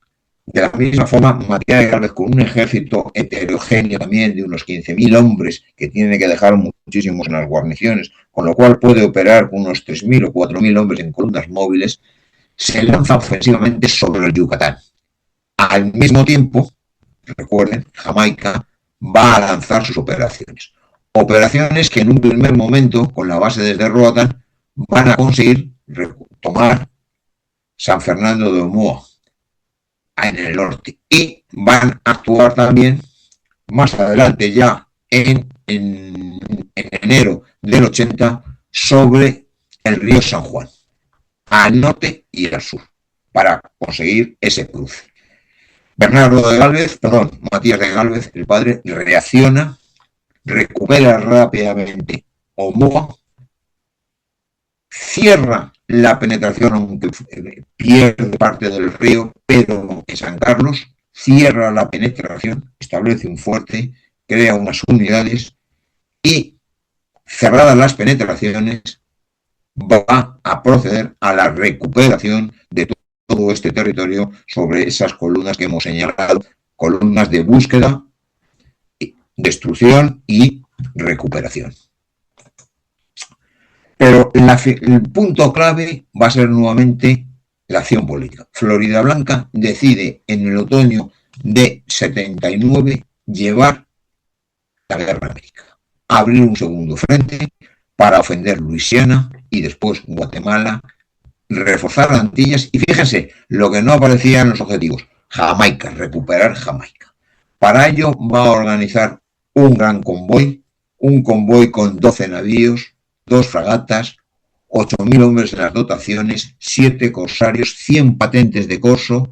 Speaker 3: de la misma forma, Matías de Gálvez, con un ejército heterogéneo también de unos 15.000 hombres, que tiene que dejar muchísimos en las guarniciones, con lo cual puede operar con unos 3.000 o 4.000 hombres en columnas móviles, se lanza ofensivamente sobre el Yucatán. Al mismo tiempo, recuerden, Jamaica va a lanzar sus operaciones. Operaciones que en un primer momento, con la base desde Roatán, van a conseguir tomar San Fernando de Omoa en el norte y van a actuar también más adelante, ya en enero del 80, sobre el río San Juan, al norte y al sur, para conseguir ese cruce. Matías de Gálvez, el padre, reacciona, recupera rápidamente Omoa, cierra la penetración, aunque pierde parte del río, pero en San Carlos cierra la penetración, establece un fuerte, crea unas unidades y, cerradas las penetraciones, va a proceder a la recuperación de todo este territorio sobre esas columnas que hemos señalado, columnas de búsqueda, destrucción y recuperación. Pero el punto clave va a ser nuevamente la acción política. Florida Blanca decide en el otoño de 79 llevar la guerra a América, abrir un segundo frente para ofender Luisiana y después Guatemala, reforzar Antillas y fíjense lo que no aparecía en los objetivos, Jamaica, recuperar Jamaica. Para ello va a organizar un gran convoy, un convoy con 12 navíos, 2 fragatas, 8.000 hombres en las dotaciones, 7 corsarios, 100 patentes de corso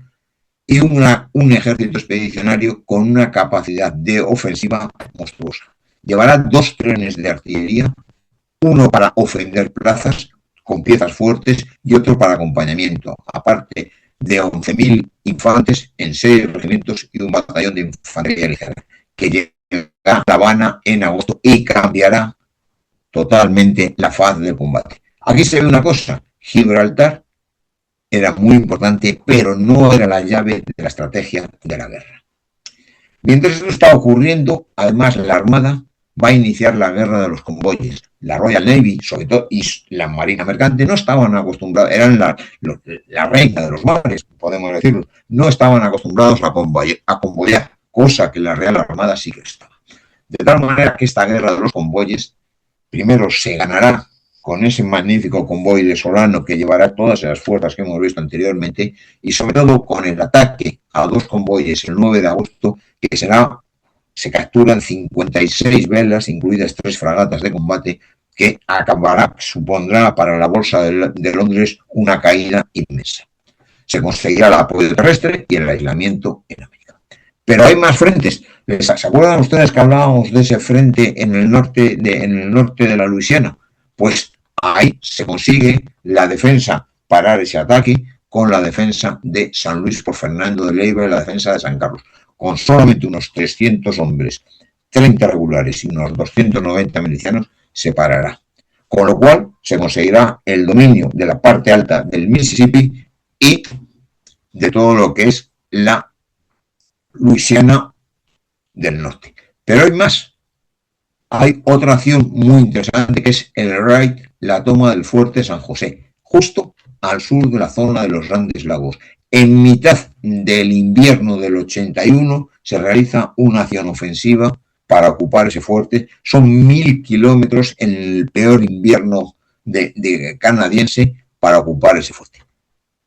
Speaker 3: y un ejército expedicionario con una capacidad de ofensiva monstruosa. Llevará 2 trenes de artillería, uno para ofender plazas con piezas fuertes y otro para acompañamiento, aparte de 11.000 infantes en 6 regimientos y un batallón de infantería ligera, que llegará a La Habana en agosto y cambiará totalmente la faz del combate. Aquí se ve una cosa: Gibraltar era muy importante, pero no era la llave de la estrategia de la guerra. Mientras esto está ocurriendo, además la Armada va a iniciar la guerra de los convoyes. La Royal Navy, sobre todo, y la Marina Mercante no estaban acostumbrados, eran la reina de los mares, podemos decirlo, no estaban acostumbrados a convoyar, cosa que la Real Armada sí que estaba. De tal manera que esta guerra de los convoyes, primero se ganará con ese magnífico convoy de Solano que llevará todas las fuerzas que hemos visto anteriormente, y sobre todo con el ataque a 2 convoyes el 9 de agosto, que se capturan 56 velas, incluidas 3 fragatas de combate, que supondrá para la bolsa de Londres una caída inmensa. Se conseguirá el apoyo terrestre y el aislamiento en América. Pero hay más frentes. ¿Se acuerdan ustedes que hablábamos de ese frente en el norte de la Luisiana? Pues ahí se consigue la defensa, parar ese ataque, con la defensa de San Luis por Fernando de Leiva y la defensa de San Carlos, con solamente unos 300 hombres, 30 regulares y unos 290 milicianos, se parará. Con lo cual se conseguirá el dominio de la parte alta del Mississippi y de todo lo que es la Luisiana del norte. Pero hay más. Hay otra acción muy interesante que es el raid, la toma del fuerte San José, justo al sur de la zona de los Grandes Lagos. En mitad del invierno del 81 se realiza una acción ofensiva para ocupar ese fuerte. Son 1.000 kilómetros en el peor invierno de canadiense para ocupar ese fuerte.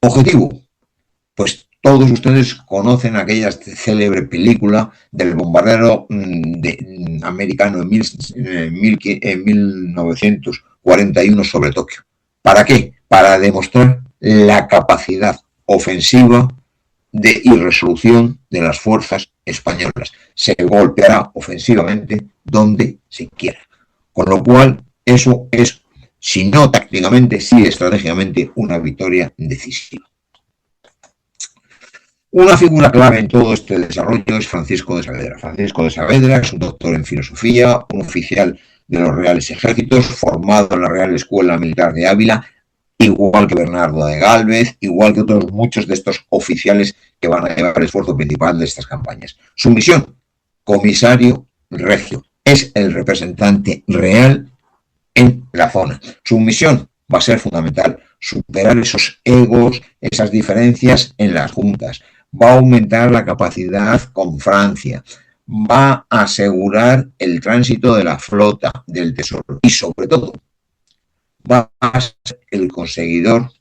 Speaker 3: Objetivo, pues todos ustedes conocen aquella célebre película del bombardero americano en 1941 sobre Tokio. ¿Para qué? Para demostrar la capacidad ofensiva y resolución de las fuerzas españolas. Se golpeará ofensivamente donde se quiera. Con lo cual, eso es, si no tácticamente, sí estratégicamente, una victoria decisiva. Una figura clave en todo este desarrollo es Francisco de Saavedra. Francisco de Saavedra es un doctor en filosofía, un oficial de los Reales Ejércitos, formado en la Real Escuela Militar de Ávila, igual que Bernardo de Gálvez, igual que otros muchos de estos oficiales que van a llevar el esfuerzo principal de estas campañas. Su misión, comisario regio, es el representante real en la zona. Su misión va a ser fundamental, superar esos egos, esas diferencias en las juntas. Va a aumentar la capacidad con Francia, va a asegurar el tránsito de la flota, del tesoro y sobre todo va a ser el conseguidor,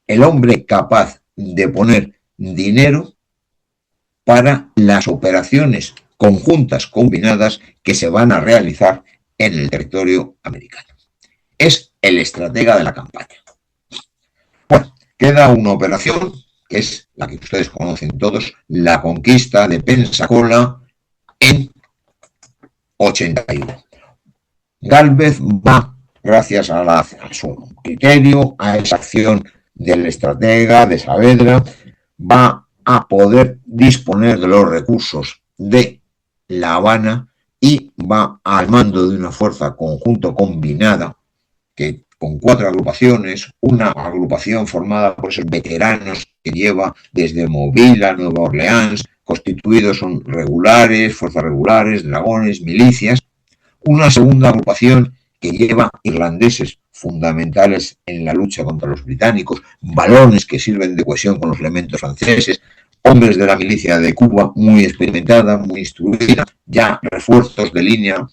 Speaker 3: el hombre capaz de poner dinero para las operaciones conjuntas combinadas que se van a realizar en el territorio americano. Es el estratega de la campaña. Bueno, queda una operación que es la que ustedes conocen todos, la conquista de Pensacola en 81. Gálvez va, gracias a su criterio, a esa acción del estratega de Saavedra, va a poder disponer de los recursos de La Habana y va al mando de una fuerza conjunto combinada que con 4 agrupaciones, una agrupación formada por esos veteranos que lleva desde Mobile a Nueva Orleans, constituidos son regulares, fuerzas regulares, dragones, milicias, una segunda agrupación que lleva irlandeses fundamentales en la lucha contra los británicos, balones que sirven de cohesión con los elementos franceses, hombres de la milicia de Cuba muy experimentada, muy instruida, ya refuerzos de línea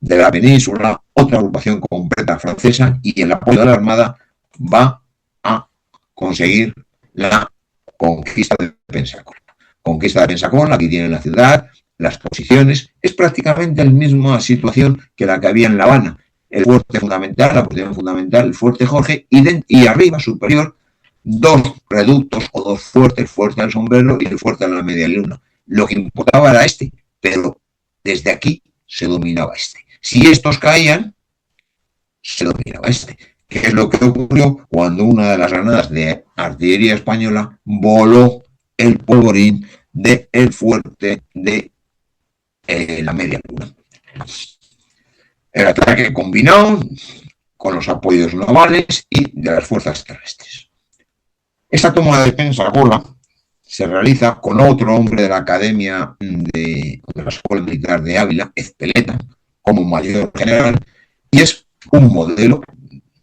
Speaker 3: de la península, otra agrupación completa francesa, y el apoyo de la Armada va a conseguir la conquista de Pensacola. Conquista de Pensacola, aquí tienen la ciudad, las posiciones, es prácticamente la misma situación que la que había en La Habana. El fuerte fundamental, la posición fundamental, el fuerte Jorge, y arriba, superior, dos reductos o dos fuertes, el fuerte del Sombrero y el fuerte de la Media Luna. Lo que importaba era este, pero desde aquí se dominaba este. Si estos caían, se dominaba este. ¿Qué es lo que ocurrió cuando una de las granadas de artillería española voló el polvorín del fuerte de la Media Luna? El ataque combinado con los apoyos navales y de las fuerzas terrestres. Esta toma de Pensacola se realiza con otro hombre de la Academia de la Escuela Militar de Ávila, Ezpeleta, como mayor general, y es un modelo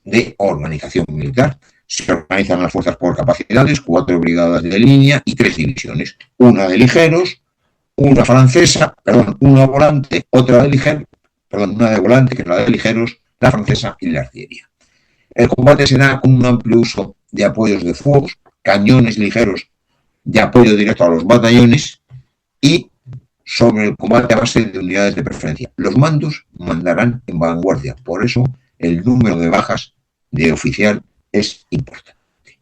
Speaker 3: de organización militar. Se organizan las fuerzas por capacidades, 4 brigadas de línea y 3 divisiones. Una de ligeros, una francesa, una volante, otra de ligeros, una de volante, que es la de ligeros, la francesa y la artillería. El combate se da con un amplio uso de apoyos de fuego, cañones ligeros de apoyo directo a los batallones y sobre el combate a base de unidades de preferencia. Los mandos mandarán en vanguardia, por eso el número de bajas de oficial es importante.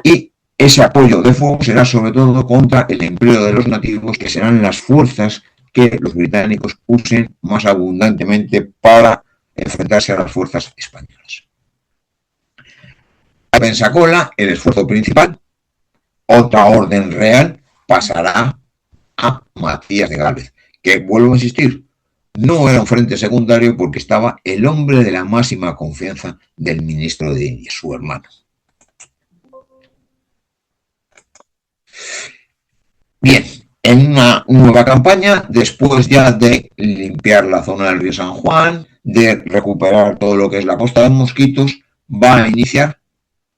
Speaker 3: Y ese apoyo de fuego será sobre todo contra el empleo de los nativos, que serán las fuerzas que los británicos usen más abundantemente para enfrentarse a las fuerzas españolas. A Pensacola, el esfuerzo principal, otra orden real, pasará a Matías de Gálvez, que, vuelvo a insistir, no era un frente secundario porque estaba el hombre de la máxima confianza del ministro de Indias, su hermano. Bien, en una nueva campaña, después ya de limpiar la zona del río San Juan, de recuperar todo lo que es la costa de Mosquitos, va a iniciar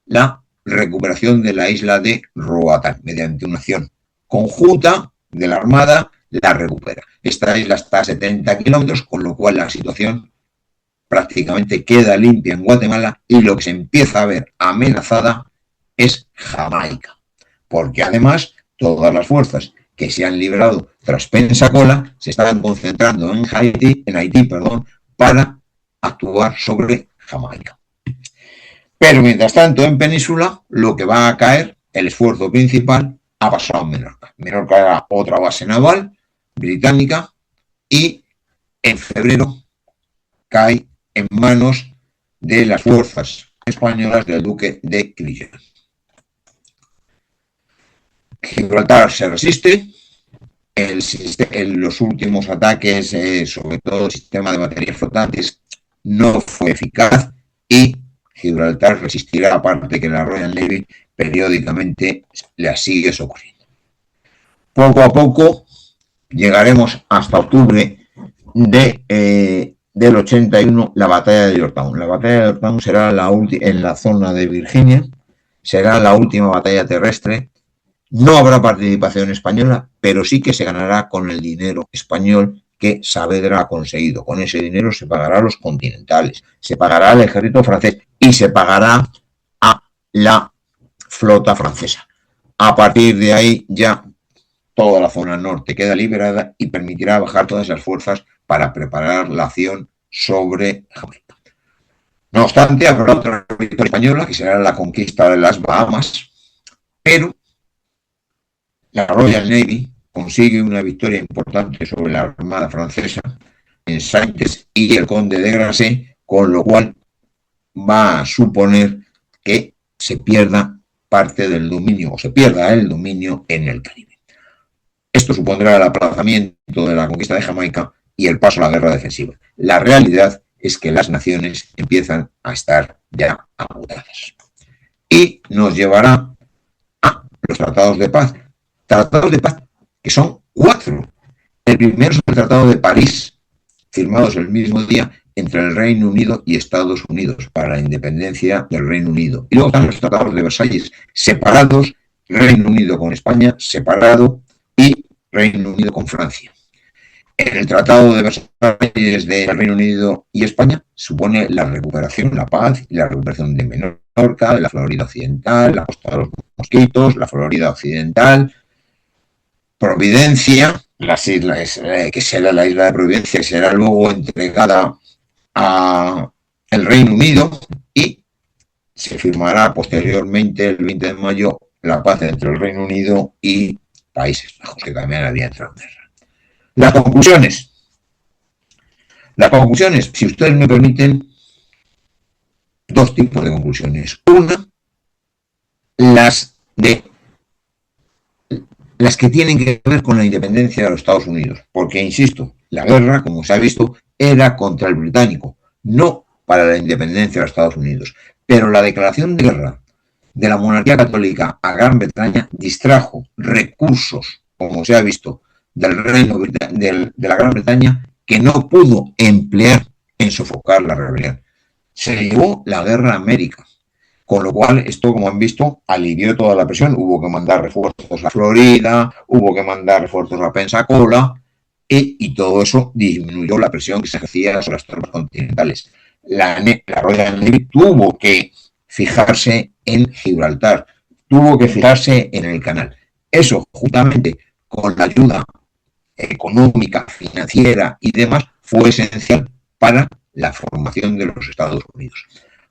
Speaker 3: la recuperación de la isla de Roatán mediante una acción conjunta de la Armada. La recupera. Esta isla está a 70 kilómetros, con lo cual la situación prácticamente queda limpia en Guatemala y lo que se empieza a ver amenazada es Jamaica, porque además todas las fuerzas que se han liberado tras Pensacola se estaban concentrando en Haití, para actuar sobre Jamaica. Pero mientras tanto en Península lo que va a caer, el esfuerzo principal, ha pasado a Menorca. Menorca era otra base naval británica y en febrero cae en manos de las fuerzas españolas del duque de Crillon. Gibraltar se resiste, los últimos ataques, sobre todo el sistema de baterías flotantes, no fue eficaz y Gibraltar resistirá, aparte que la Royal Navy periódicamente la sigue socorriendo. Poco a poco llegaremos hasta octubre del 81, la batalla de Yorktown. La batalla de Yorktown será en la zona de Virginia, será la última batalla terrestre. No habrá participación española, pero sí que se ganará con el dinero español que Saavedra ha conseguido. Con ese dinero se pagará a los continentales, se pagará al ejército francés y se pagará a la flota francesa. A partir de ahí ya toda la zona norte queda liberada y permitirá bajar todas las fuerzas para preparar la acción sobre Jamaica. No obstante, habrá otra victoria española que será la conquista de las Bahamas, pero la Royal Navy consigue una victoria importante sobre la Armada francesa en Saintes y el Conde de Grasse, con lo cual va a suponer que se pierda parte del dominio o se pierda el dominio en el Caribe. Esto supondrá el aplazamiento de la conquista de Jamaica y el paso a la guerra defensiva. La realidad es que las naciones empiezan a estar ya agotadas. Y nos llevará a los tratados de paz. Tratados de paz que son 4. El primero es el Tratado de París, firmados el mismo día entre el Reino Unido y Estados Unidos para la independencia del Reino Unido. Y luego están los Tratados de Versalles, separados, Reino Unido con España separado y Reino Unido con Francia. En el Tratado de Versalles del Reino Unido y España supone la recuperación, la paz y la recuperación de Menorca, de la Florida Occidental, la costa de los Mosquitos, la Florida Occidental, Providencia las islas, que será la isla de Providencia, que será luego entregada a el Reino Unido y se firmará posteriormente, el 20 de mayo, la paz entre el Reino Unido y Países Bajos, que también había entrado en guerra. Las conclusiones. Las conclusiones, si ustedes me permiten, dos tipos de conclusiones. Una, las de las que tienen que ver con la independencia de los Estados Unidos, porque, insisto, la guerra, como se ha visto, era contra el británico, no para la independencia de los Estados Unidos. Pero la declaración de guerra de la monarquía católica a Gran Bretaña distrajo recursos, como se ha visto, del reino de la Gran Bretaña que no pudo emplear en sofocar la rebelión. Se llevó la guerra a América, con lo cual, esto, como han visto, alivió toda la presión. Hubo que mandar refuerzos a Florida, hubo que mandar refuerzos a Pensacola, y todo eso disminuyó la presión que se ejercía sobre las tropas continentales. La Royal Navy tuvo que fijarse en Gibraltar, tuvo que fijarse en el canal. Eso, juntamente con la ayuda económica, financiera y demás, fue esencial para la formación de los Estados Unidos.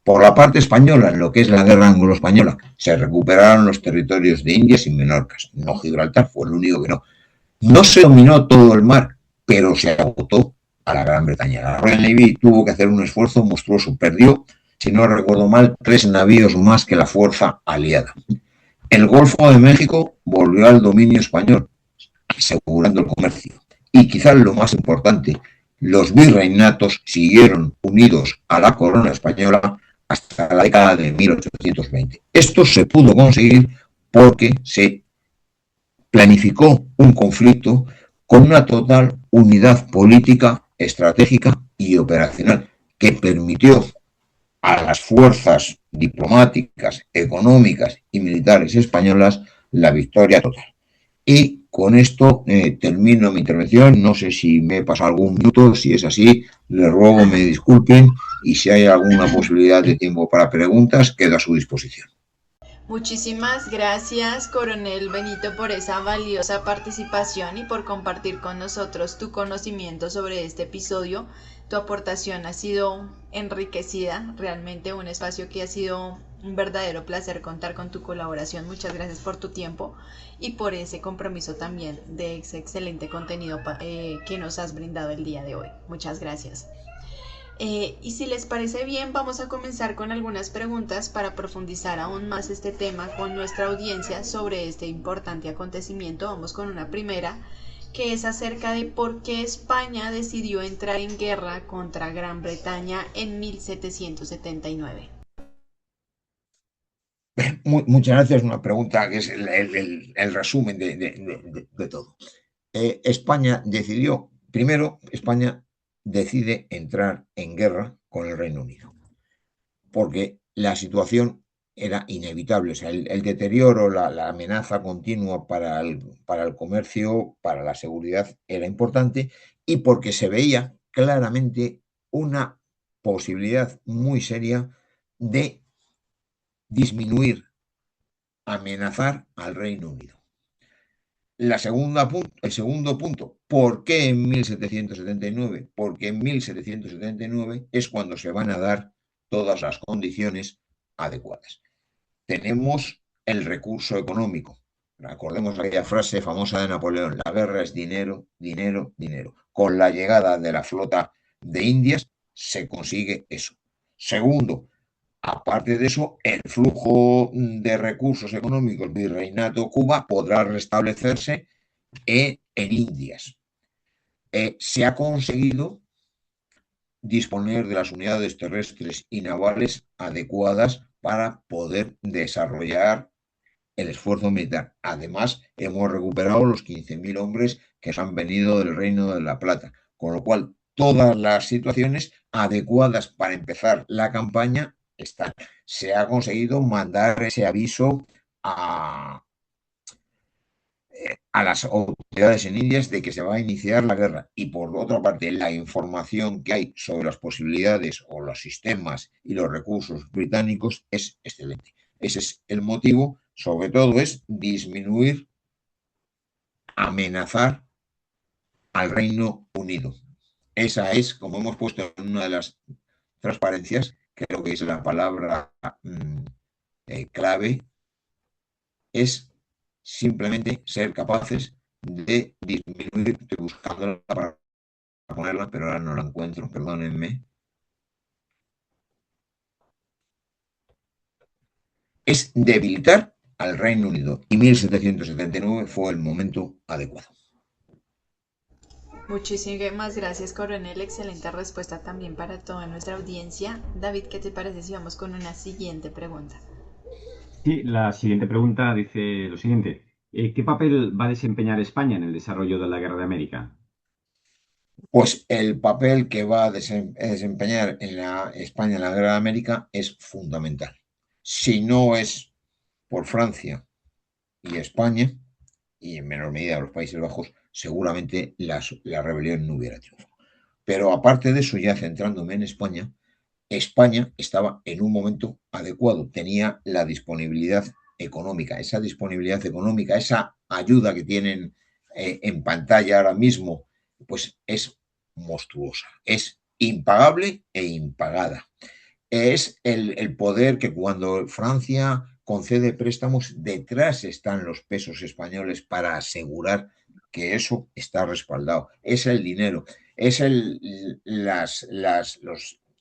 Speaker 3: Por la parte española, en lo que es la guerra anglo-española, se recuperaron los territorios de Indias y Menorcas. No Gibraltar, fue el único que no. No se dominó todo el mar, pero se agotó a la Gran Bretaña. La Royal Navy tuvo que hacer un esfuerzo monstruoso. Perdió, si no recuerdo mal, 3 navíos más que la fuerza aliada. El Golfo de México volvió al dominio español, asegurando el comercio. Y quizás lo más importante, los virreinatos siguieron unidos a la corona española hasta la década de 1820. Esto se pudo conseguir porque se planificó un conflicto con una total unidad política, estratégica y operacional que permitió a las fuerzas diplomáticas, económicas y militares españolas la victoria total. Y con esto termino mi intervención. No sé si me he pasado algún minuto. Si es así, les ruego me disculpen, y si hay alguna posibilidad de tiempo para preguntas, quedo a su disposición.
Speaker 1: Muchísimas gracias, Coronel Benito, por esa valiosa participación y por compartir con nosotros tu conocimiento sobre este episodio. Tu aportación ha sido enriquecida, realmente un espacio que ha sido un verdadero placer contar con tu colaboración. Muchas gracias por tu tiempo y por ese compromiso también de ese excelente contenido que nos has brindado el día de hoy. Muchas gracias. Y si les parece bien, vamos a comenzar con algunas preguntas para profundizar aún más este tema con nuestra audiencia sobre este importante acontecimiento. Vamos con una primera, que es acerca de por qué España decidió entrar en guerra contra Gran Bretaña en 1779.
Speaker 3: Muchas gracias. Una pregunta que es el resumen de todo. España decidió, primero, España decide entrar en guerra con el Reino Unido, porque la situación era inevitable. O sea, el deterioro, la amenaza continua para el comercio, para la seguridad, era importante, y porque se veía claramente una posibilidad muy seria de disminuir, amenazar al Reino Unido. El segundo punto, ¿por qué en 1779? Porque en 1779 es cuando se van a dar todas las condiciones adecuadas. Tenemos el recurso económico. Recordemos aquella frase famosa de Napoleón: la guerra es dinero, dinero, dinero. Con la llegada de la flota de Indias se consigue eso. Segundo, aparte de eso, el flujo de recursos económicos del Virreinato Cuba podrá restablecerse en Indias. Se ha conseguido disponer de las unidades terrestres y navales adecuadas para poder desarrollar el esfuerzo militar. Además, hemos recuperado los 15.000 hombres que se han venido del Reino de la Plata, con lo cual todas las situaciones adecuadas para empezar la campaña están. Se ha conseguido mandar ese aviso a las autoridades en Indias de que se va a iniciar la guerra, y por otra parte la información que hay sobre las posibilidades o los sistemas y los recursos británicos es excelente. Ese es el motivo, sobre todo es disminuir, amenazar al Reino Unido. Esa es, como hemos puesto en una de las transparencias, creo que es la palabra clave, es simplemente ser capaces de disminuir, estoy buscándola para ponerla, pero ahora no la encuentro, perdónenme, es debilitar al Reino Unido. Y 1779 fue el momento adecuado.
Speaker 1: Muchísimas gracias, coronel. Excelente respuesta también para toda nuestra audiencia. David, ¿qué te parece si vamos con una siguiente pregunta?
Speaker 2: Sí, la siguiente pregunta dice lo siguiente. ¿Qué papel va a desempeñar España en el desarrollo de la Guerra de América?
Speaker 3: Pues el papel que va a desempeñar en la España en la Guerra de América es fundamental. Si no es por Francia y España, y en menor medida los Países Bajos, seguramente la rebelión no hubiera triunfado. Pero aparte de eso, ya centrándome en España, España estaba en un momento adecuado, tenía la disponibilidad económica, esa ayuda que tienen en pantalla ahora mismo, pues es monstruosa, es impagable e impagada. Es el poder que cuando Francia concede préstamos, detrás están los pesos españoles para asegurar que eso está respaldado. Es el dinero, es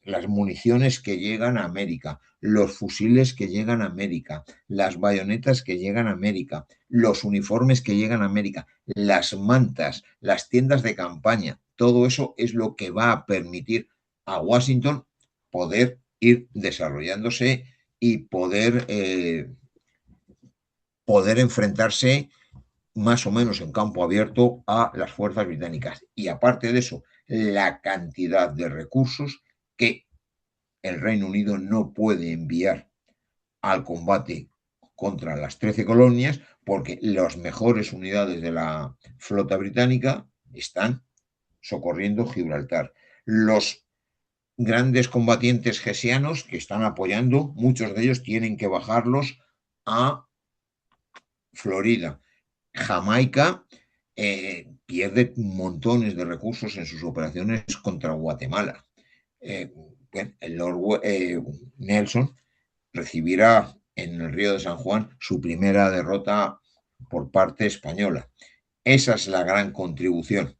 Speaker 3: las municiones que llegan a América, los fusiles que llegan a América, las bayonetas que llegan a América, los uniformes que llegan a América, las mantas, las tiendas de campaña. Todo eso es lo que va a permitir a Washington poder ir desarrollándose y poder enfrentarse más o menos en campo abierto a las fuerzas británicas. Y aparte de eso, la cantidad de recursos que el Reino Unido no puede enviar al combate contra las 13 colonias, porque las mejores unidades de la flota británica están socorriendo Gibraltar. Los grandes combatientes gesianos que están apoyando, muchos de ellos tienen que bajarlos a Florida. Jamaica pierde montones de recursos en sus operaciones contra Guatemala. Bueno, el Lord Nelson recibirá en el Río de San Juan su primera derrota por parte española. Esa es la contribución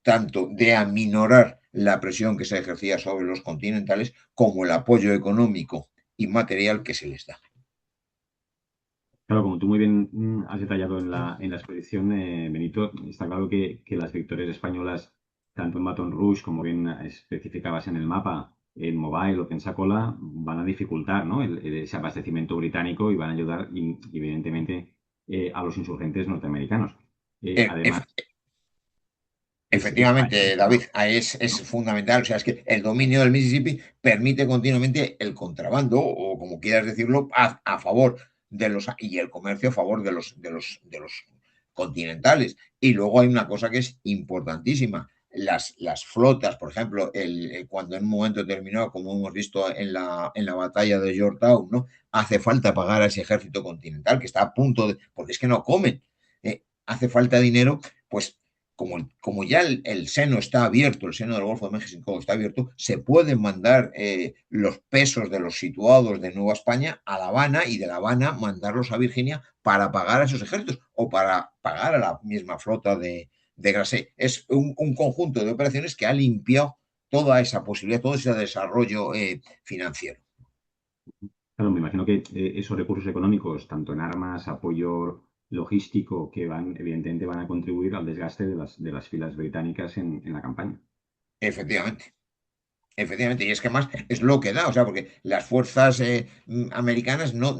Speaker 3: tanto de aminorar la presión que se ejercía sobre los continentales como el apoyo económico y material que se les da.
Speaker 2: Claro, como tú muy bien has detallado en la exposición, Benito, está claro que las victorias españolas, tanto en Baton Rouge como bien especificabas en el mapa, en Mobile o Pensacola, van a dificultar, ¿no? Ese abastecimiento británico y van a ayudar, evidentemente, a los insurgentes norteamericanos. Además,
Speaker 3: Efectivamente, David, es fundamental. O sea, es que el dominio del Mississippi permite continuamente el contrabando, o como quieras decirlo, a favor de los y el comercio a favor de los continentales. Y luego hay una cosa que es importantísima. Las flotas, por ejemplo, cuando en un momento determinado, como hemos visto en la batalla de Yorktown, ¿no? Hace falta pagar a ese ejército continental que está a punto de, porque es que no comen, hace falta dinero, pues como ya el seno está abierto, el seno del Golfo de México está abierto, se pueden mandar los pesos de los situados de Nueva España a La Habana y de La Habana mandarlos a Virginia para pagar a esos ejércitos o para pagar a la misma flota de Grasset. Es un conjunto de operaciones que ha limpiado toda esa posibilidad, todo ese desarrollo financiero.
Speaker 2: claro, me imagino que esos recursos económicos, tanto en armas, apoyo logístico, que evidentemente van a contribuir al desgaste de las filas británicas en la campaña.
Speaker 3: Efectivamente. Efectivamente, y es que más es lo que da, o sea, porque las fuerzas americanas no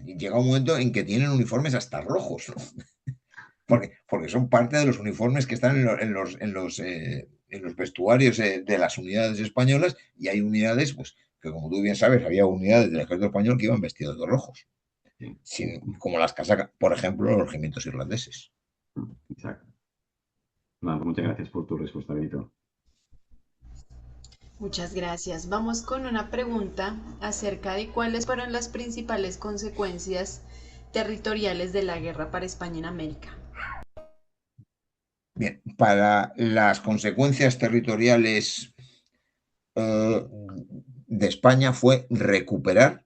Speaker 3: llega un momento en que tienen uniformes hasta rojos, ¿no? Porque son parte de los uniformes que están en los vestuarios de las unidades españolas, y hay unidades, pues, que como tú bien sabes, había unidades del ejército español que iban vestidos de rojos,
Speaker 2: Sí,
Speaker 3: como las casacas, por ejemplo, los regimientos irlandeses.
Speaker 2: exacto. Bueno, pues muchas gracias por tu respuesta, Benito.
Speaker 1: Muchas gracias. Vamos con una pregunta acerca de cuáles fueron las principales consecuencias territoriales de la guerra para España en América.
Speaker 3: Bien, para las consecuencias territoriales de España fue recuperar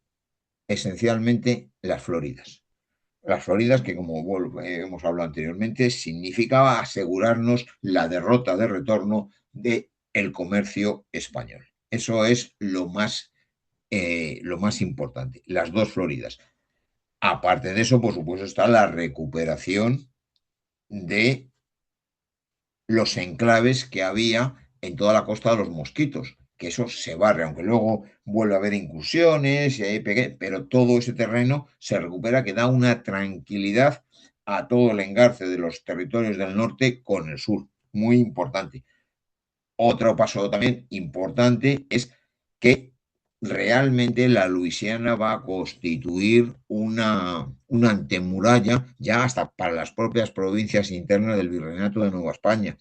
Speaker 3: esencialmente las Floridas. Las Floridas, que como hemos hablado anteriormente, significaba asegurarnos la derrota de retorno del comercio español. Eso es lo más importante, las dos Floridas. Aparte de eso, por supuesto, está la recuperación de los enclaves que había en toda la costa de los Mosquitos, que eso se barre, aunque luego vuelve a haber incursiones, pero todo ese terreno se recupera, que da una tranquilidad a todo el engarce de los territorios del norte con el sur, muy importante. Otro paso también importante es que realmente la Luisiana va a constituir una antemuralla ya hasta para las propias provincias internas del Virreinato de Nueva España.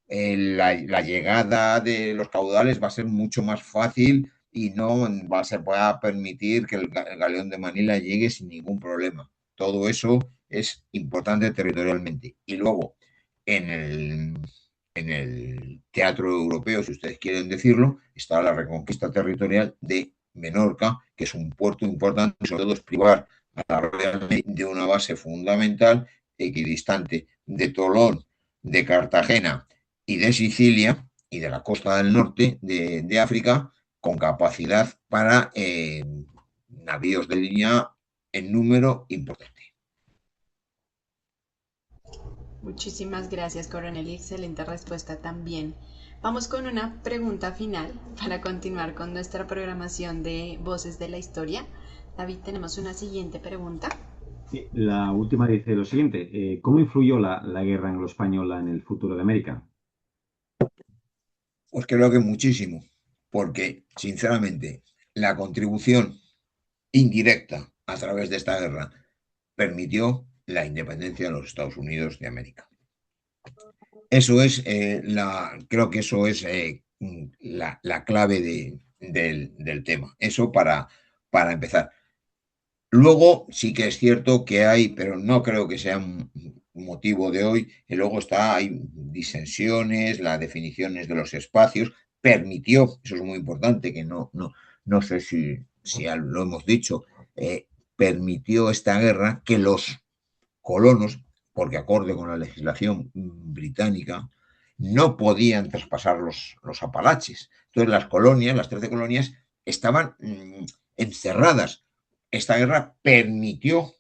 Speaker 3: La llegada de los caudales va a ser mucho más fácil y no se pueda permitir que el galeón de Manila llegue sin ningún problema. Todo eso es importante territorialmente. Y luego, en el teatro europeo, si ustedes quieren decirlo, está la reconquista territorial de Menorca, que es un puerto importante, sobre todo es privar a la Real de una base fundamental, equidistante de Tolón, de Cartagena y de Sicilia y de la costa del norte de África, con capacidad para navíos de línea en número importante.
Speaker 1: Muchísimas gracias, coronel, y excelente respuesta también. Vamos con una pregunta final para continuar con nuestra programación de Voces de la Historia. David, tenemos una siguiente pregunta.
Speaker 2: Sí, la última dice lo siguiente: ¿cómo influyó la guerra anglo-española en el futuro de América?
Speaker 3: Pues creo que muchísimo, porque sinceramente la contribución indirecta a través de esta guerra permitió la independencia de los Estados Unidos de América. Eso es, creo que eso es la clave del tema. Eso para empezar. Luego sí que es cierto que hay, pero no creo que sea un motivo de hoy, y luego hay disensiones, las definiciones de los espacios, permitió, eso es muy importante, que no sé si lo hemos dicho, permitió esta guerra que los colonos, porque acorde con la legislación británica, no podían traspasar los Apalaches. Entonces las colonias, las 13 colonias, estaban encerradas. Esta guerra permitió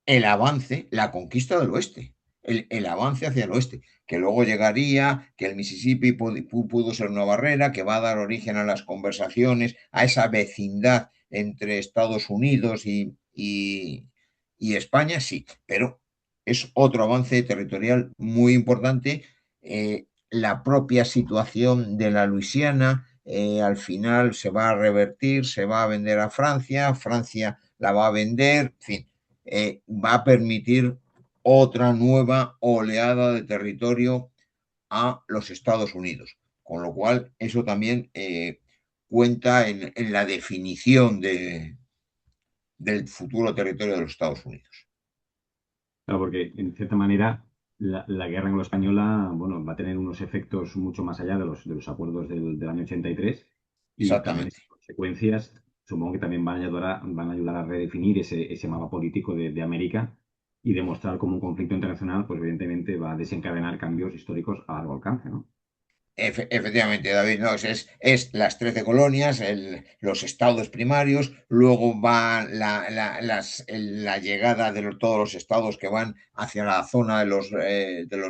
Speaker 3: el avance, la conquista del oeste, el avance hacia el oeste, que luego llegaría, que el Mississippi pudo ser una barrera, que va a dar origen a las conversaciones, a esa vecindad entre Estados Unidos y España, sí, pero es otro avance territorial muy importante. La propia situación de la Luisiana al final se va a revertir, se va a vender a Francia, Francia la va a vender, en fin, va a permitir otra nueva oleada de territorio a los Estados Unidos. Con lo cual, eso también cuenta en la definición del futuro territorio de los Estados Unidos.
Speaker 2: Claro, porque en cierta manera la guerra anglo-española, bueno, va a tener unos efectos mucho más allá de los acuerdos del año 83 y también
Speaker 3: Exactamente.
Speaker 2: esas consecuencias supongo que también van a ayudar a redefinir ese mapa político de América y demostrar cómo un conflicto internacional, pues evidentemente va a desencadenar cambios históricos a largo alcance, ¿no?
Speaker 3: Efectivamente, David, no, es las 13 colonias, los estados primarios, luego va la llegada de todos los estados que van hacia la zona de los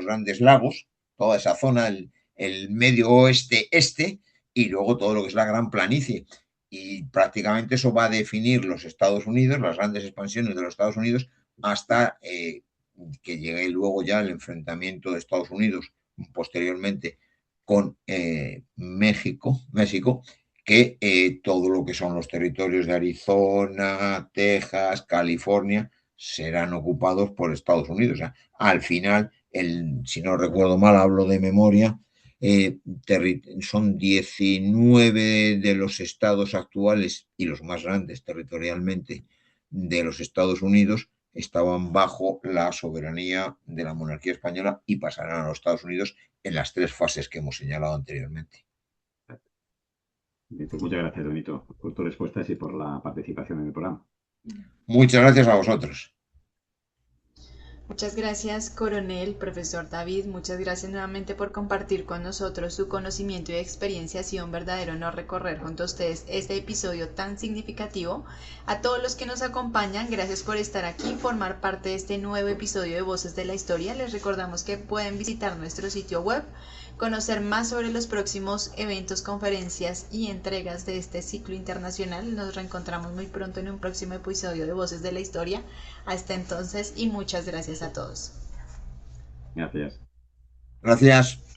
Speaker 3: grandes lagos, toda esa zona, el medio oeste-este, y luego todo lo que es la gran planicie. Y prácticamente eso va a definir los Estados Unidos, las grandes expansiones de los Estados Unidos, hasta que llegue luego ya el enfrentamiento de Estados Unidos posteriormente con México, que todo lo que son los territorios de Arizona, Texas, California, serán ocupados por Estados Unidos. O sea, al final, si no recuerdo mal, hablo de memoria, son 19 de los estados actuales y los más grandes territorialmente de los Estados Unidos estaban bajo la soberanía de la monarquía española y pasarán a los Estados Unidos en las 3 fases que hemos señalado anteriormente.
Speaker 2: Bien, pues muchas gracias, Benito, por tus respuestas y por la participación en el programa.
Speaker 3: Muchas gracias a vosotros.
Speaker 1: Muchas gracias, coronel, profesor David. Muchas gracias nuevamente por compartir con nosotros su conocimiento y experiencia. Ha sido un verdadero honor recorrer junto a ustedes este episodio tan significativo. A todos los que nos acompañan, gracias por estar aquí y formar parte de este nuevo episodio de Voces de la Historia. Les recordamos que pueden visitar nuestro sitio web, conocer más sobre los próximos eventos, conferencias y entregas de este ciclo internacional. Nos reencontramos muy pronto en un próximo episodio de Voces de la Historia. Hasta entonces y muchas gracias a todos.
Speaker 2: Gracias.
Speaker 3: Gracias.